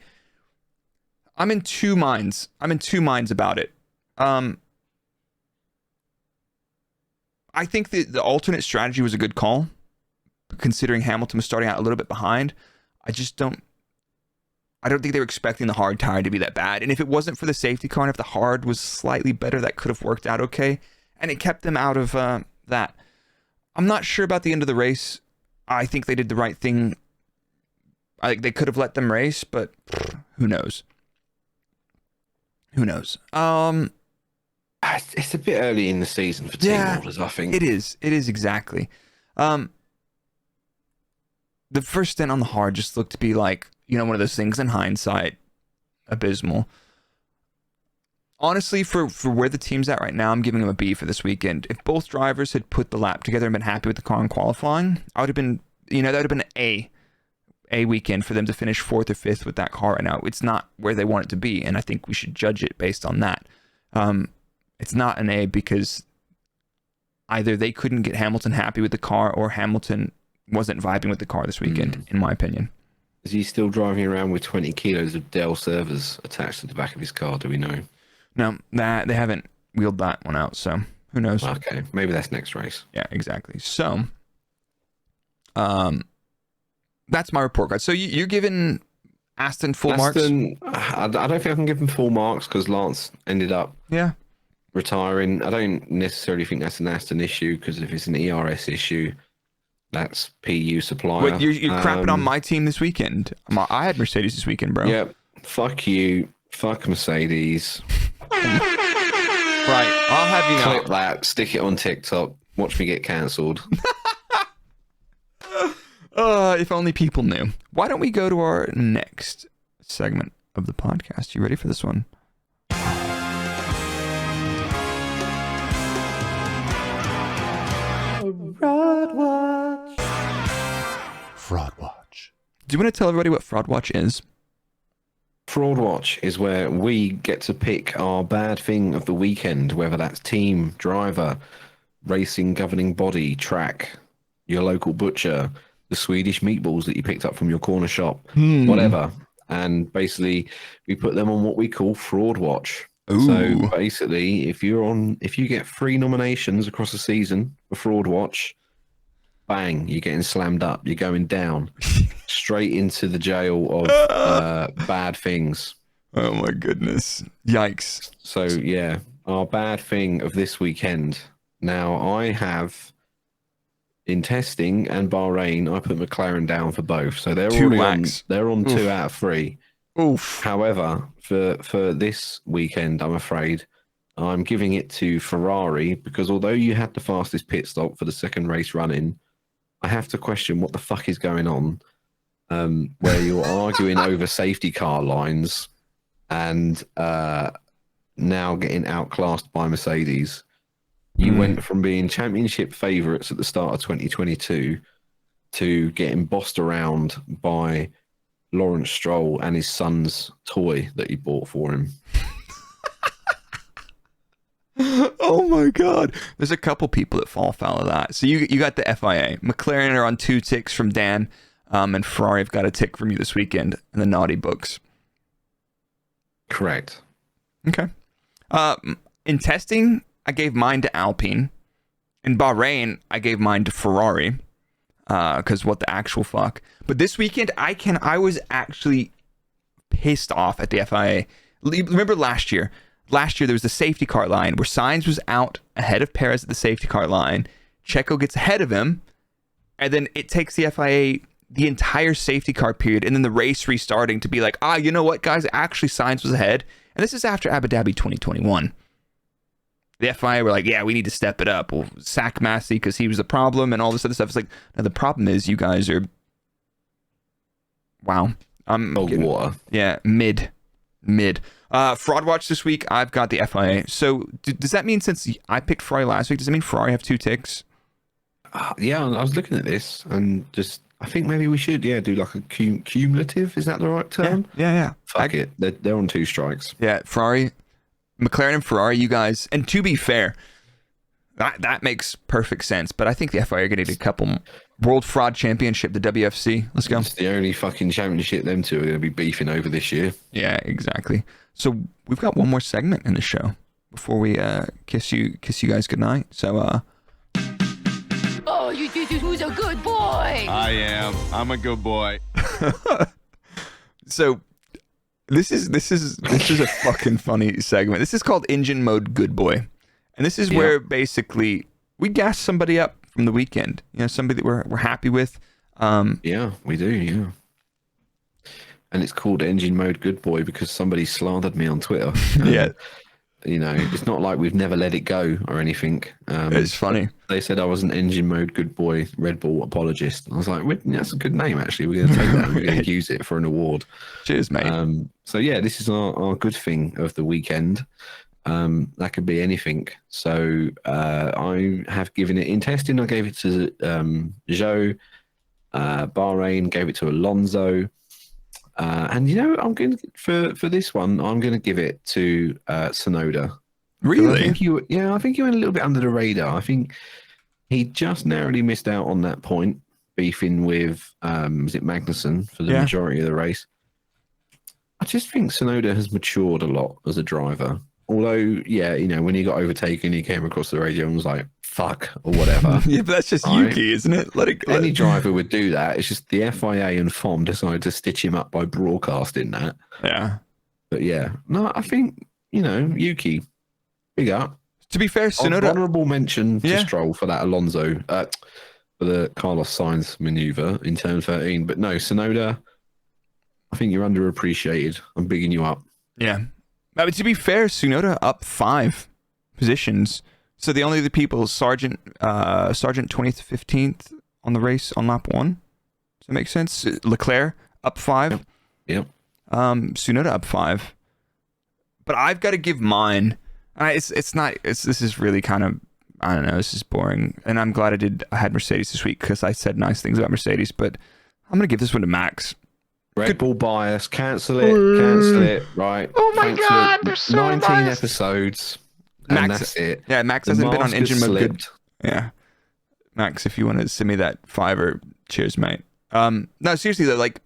I'm in two minds about it. I think the alternate strategy was a good call, considering Hamilton was starting out a little bit behind. I don't think they were expecting the hard tire to be that bad. And if it wasn't for the safety car, and if the hard was slightly better, that could have worked out okay. And it kept them out of that. I'm not sure about the end of the race. I think they did the right thing. I think they could have let them race, but who knows? Who knows? It's a bit early in the season for team orders, I think. It is exactly. The first stint on the hard just looked to be like, one of those things in hindsight, abysmal. Honestly, for where the team's at right now, I'm giving them a B for this weekend. If both drivers had put the lap together and been happy with the car in qualifying, I would have been, that would have been an A weekend for them to finish 4th or 5th with that car right now. It's not where they want it to be, and I think we should judge it based on that. It's not an A because either they couldn't get Hamilton happy with the car or Hamilton wasn't vibing with the car this weekend, in my opinion. Is he still driving around with 20 kilos of Dell servers attached to the back of his car? Do we know? No, they haven't wheeled that one out, so who knows? Okay, maybe that's next race. Yeah, exactly. So, that's my report card. So you're giving Aston full marks? I don't think I can give him full marks because Lance ended up retiring. I don't necessarily think that's an Aston issue because if it's an ERS issue, that's PU supplier. Wait, you're crapping on my team this weekend. I had Mercedes this weekend, bro. Yep. Fuck you. Fuck Mercedes. Right. I'll have you know. Clip that. Stick it on TikTok. Watch me get cancelled. If only people knew. Why don't we go to our next segment of the podcast? You ready for this one? Fraudwatch. Do you want to tell everybody what Fraudwatch is? Fraudwatch is where we get to pick our bad thing of the weekend, whether that's team, driver, racing, governing body, track, your local butcher, the Swedish meatballs that you picked up from your corner shop, whatever. And basically, we put them on what we call Fraudwatch. Ooh. So basically, if you get 3 nominations across the season for Fraudwatch, bang, you're getting slammed up. You're going down straight into the jail of bad things. Oh my goodness. Yikes. So yeah, our bad thing of this weekend Now, I have, in testing and Bahrain, I put McLaren down for both. So they're Two already on, whacks. they're on Oof. 2 out of 3. Oof. However, for this weekend, I'm afraid I'm giving it to Ferrari because although you had the fastest pit stop for the second race running, I have to question what the fuck is going on, where you're arguing over safety car lines and now getting outclassed by Mercedes. You went from being championship favourites at the start of 2022 to getting bossed around by Lawrence Stroll and his son's toy that he bought for him. Oh my God. There's a couple people that fall foul of that. So you got the FIA. McLaren are on 2 ticks from Dan, and Ferrari have got a tick from you this weekend in the naughty books. Correct. Okay. In testing, I gave mine to Alpine. In Bahrain, I gave mine to Ferrari. Because what the actual fuck. But this weekend, I was actually pissed off at the FIA. Remember last year? Last year, there was the safety car line where Sainz was out ahead of Perez at the safety car line. Checo gets ahead of him. And then it takes the FIA the entire safety car period and then the race restarting to be like, you know what, guys? Actually, Sainz was ahead. And this is after Abu Dhabi 2021. The FIA were like, yeah, we need to step it up. We'll sack Massey because he was the problem and all this other stuff. It's like, no, the problem is you guys are, wow. Water. Yeah, mid. Fraudwatch this week, I've got the FIA. So does that mean since I picked Ferrari last week, does that mean Ferrari have 2 ticks? Yeah, I was looking at this and just, I think maybe we should, do like a cumulative. Is that the right term? Yeah. Fuck it. They're on 2 strikes. Yeah, Ferrari, McLaren and Ferrari, you guys. And to be fair, that makes perfect sense. But I think the FIA are going to get a couple. World Fraud Championship, the WFC. Let's go. It's the only fucking championship them two are going to be beefing over this year. Yeah, exactly. So we've got one more segment in the show before we kiss you guys goodnight. So Oh, who's a good boy? I am. I'm a good boy. So this is a fucking funny segment. This is called Engine Mode Good Boy. And this is where basically we gas somebody up from the weekend. You know, somebody that we're happy with. Yeah, we do, yeah. And it's called Engine Mode Good Boy because somebody slandered me on Twitter. Yeah. You know, it's not like we've never let it go or anything. It's funny. They said I was an Engine Mode Good Boy Red Bull apologist. I was like, that's a good name, actually. We're going to take that and we're going to use it for an award. Cheers, mate. So, yeah, this is our good thing of the weekend. That could be anything. So I have given it, in testing, I gave it to Zhou. Bahrain gave it to Alonso. And you know, I'm going to, for this one, I'm going to give it to Tsunoda. Really? I think you went a little bit under the radar. I think he just narrowly missed out on that point, beefing with was it Magnussen for the majority of the race. I just think Tsunoda has matured a lot as a driver. Although, yeah, you know, when he got overtaken, he came across the radio and was like, fuck, or whatever. Yeah, but that's just Yuki, isn't it? Any driver would do that. It's just the FIA and FOM decided to stitch him up by broadcasting that. Yeah. But yeah, no, I think, you know, Yuki, big up. To be fair, Tsunoda... Honourable mention to Stroll for that Alonso, for the Carlos Sainz manoeuvre in turn 13. But no, Tsunoda, I think you're underappreciated. I'm bigging you up. Yeah. But to be fair, Tsunoda up 5 positions. So the only other people, Sargent 20th to 15th on the race on lap 1. Does that make sense? Leclerc up 5. Yep. Tsunoda up 5. But I've got to give mine. This is really kind of, I don't know, this is boring. And I'm glad I had Mercedes this week because I said nice things about Mercedes. But I'm going to give this one to Max. Red Bull bias, cancel it, right? Oh my Thanks God, for they're so 19 biased. episodes, and Max, that's it. Yeah, Max The hasn't been on mask Engine has Mode Good. slipped. Yeah. Max, if you want to send me that $5, cheers, mate. No, seriously though, like,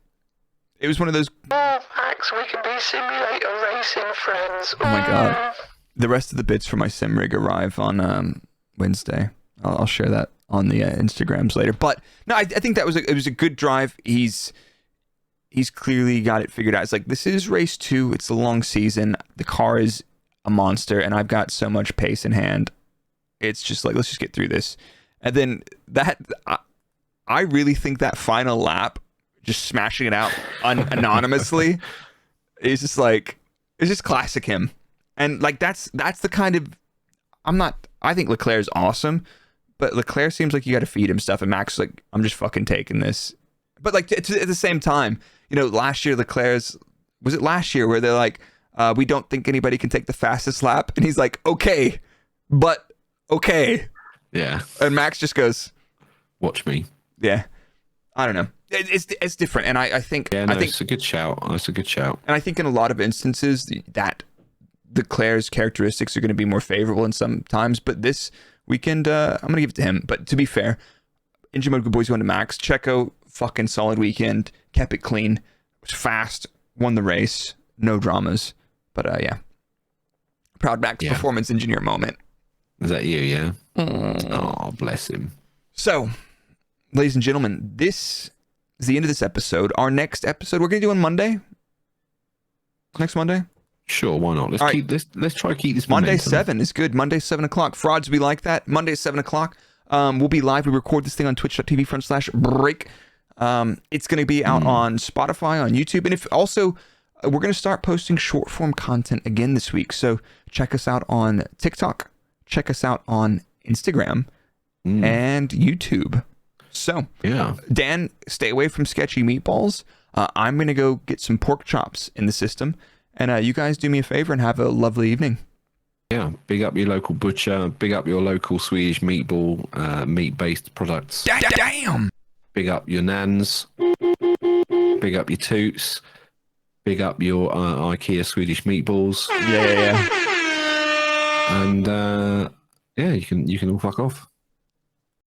it was one of those. Oh, Max, we can be simulator racing friends. Oh my God. The rest of the bits for my sim rig arrive on Wednesday. I'll share that on the Instagrams later. But no, I think that it was a good drive. He's clearly got it figured out. It's like, this is race 2. It's a long season. The car is a monster, and I've got so much pace in hand. It's just like, let's just get through this. And then I really think that final lap, just smashing it out anonymously, is just like, it's just classic him. And like, that's the kind of, I think Leclerc's awesome, but Leclerc seems like you got to feed him stuff. And Max is like, I'm just fucking taking this. But like, at the same time, you know, last year, was it last year where they're like, we don't think anybody can take the fastest lap? And he's like, okay, but okay. Yeah. And Max just goes, watch me. Yeah. I don't know. It's different. And I think, Yeah, no, it's a good shout. That's a good shout. And I think in a lot of instances that Leclerc's characteristics are going to be more favorable in some times, but this weekend, I'm going to give it to him. But to be fair, Engine Mode Good Boys going to Max. Checo, fucking solid weekend. Kept it clean. Was fast. Won the race. No dramas. But yeah. Proud Max performance engineer moment. Is that you, yeah? Oh, bless him. So, ladies and gentlemen, this is the end of this episode. Our next episode, we're going to do on Monday. Next Monday? Sure, why not? Let's try to keep this Monday momentum. 7 is good. Monday 7 o'clock. Frauds, we like that. Monday 7 o'clock. We'll be live. We record this thing on twitch.tv/Brrrake. It's going to be out on Spotify, on YouTube. And if also, we're going to start posting short form content again this week. So check us out on TikTok. Check us out on Instagram and YouTube. So, yeah, Dan, stay away from sketchy meatballs. I'm going to go get some pork chops in the system. And you guys do me a favor and have a lovely evening. Yeah, big up your local butcher. Big up your local Swedish meatball, meat-based products. Damn! Big up your nans. Big up your toots. Big up your IKEA Swedish meatballs. Yeah. And yeah, you can all fuck off.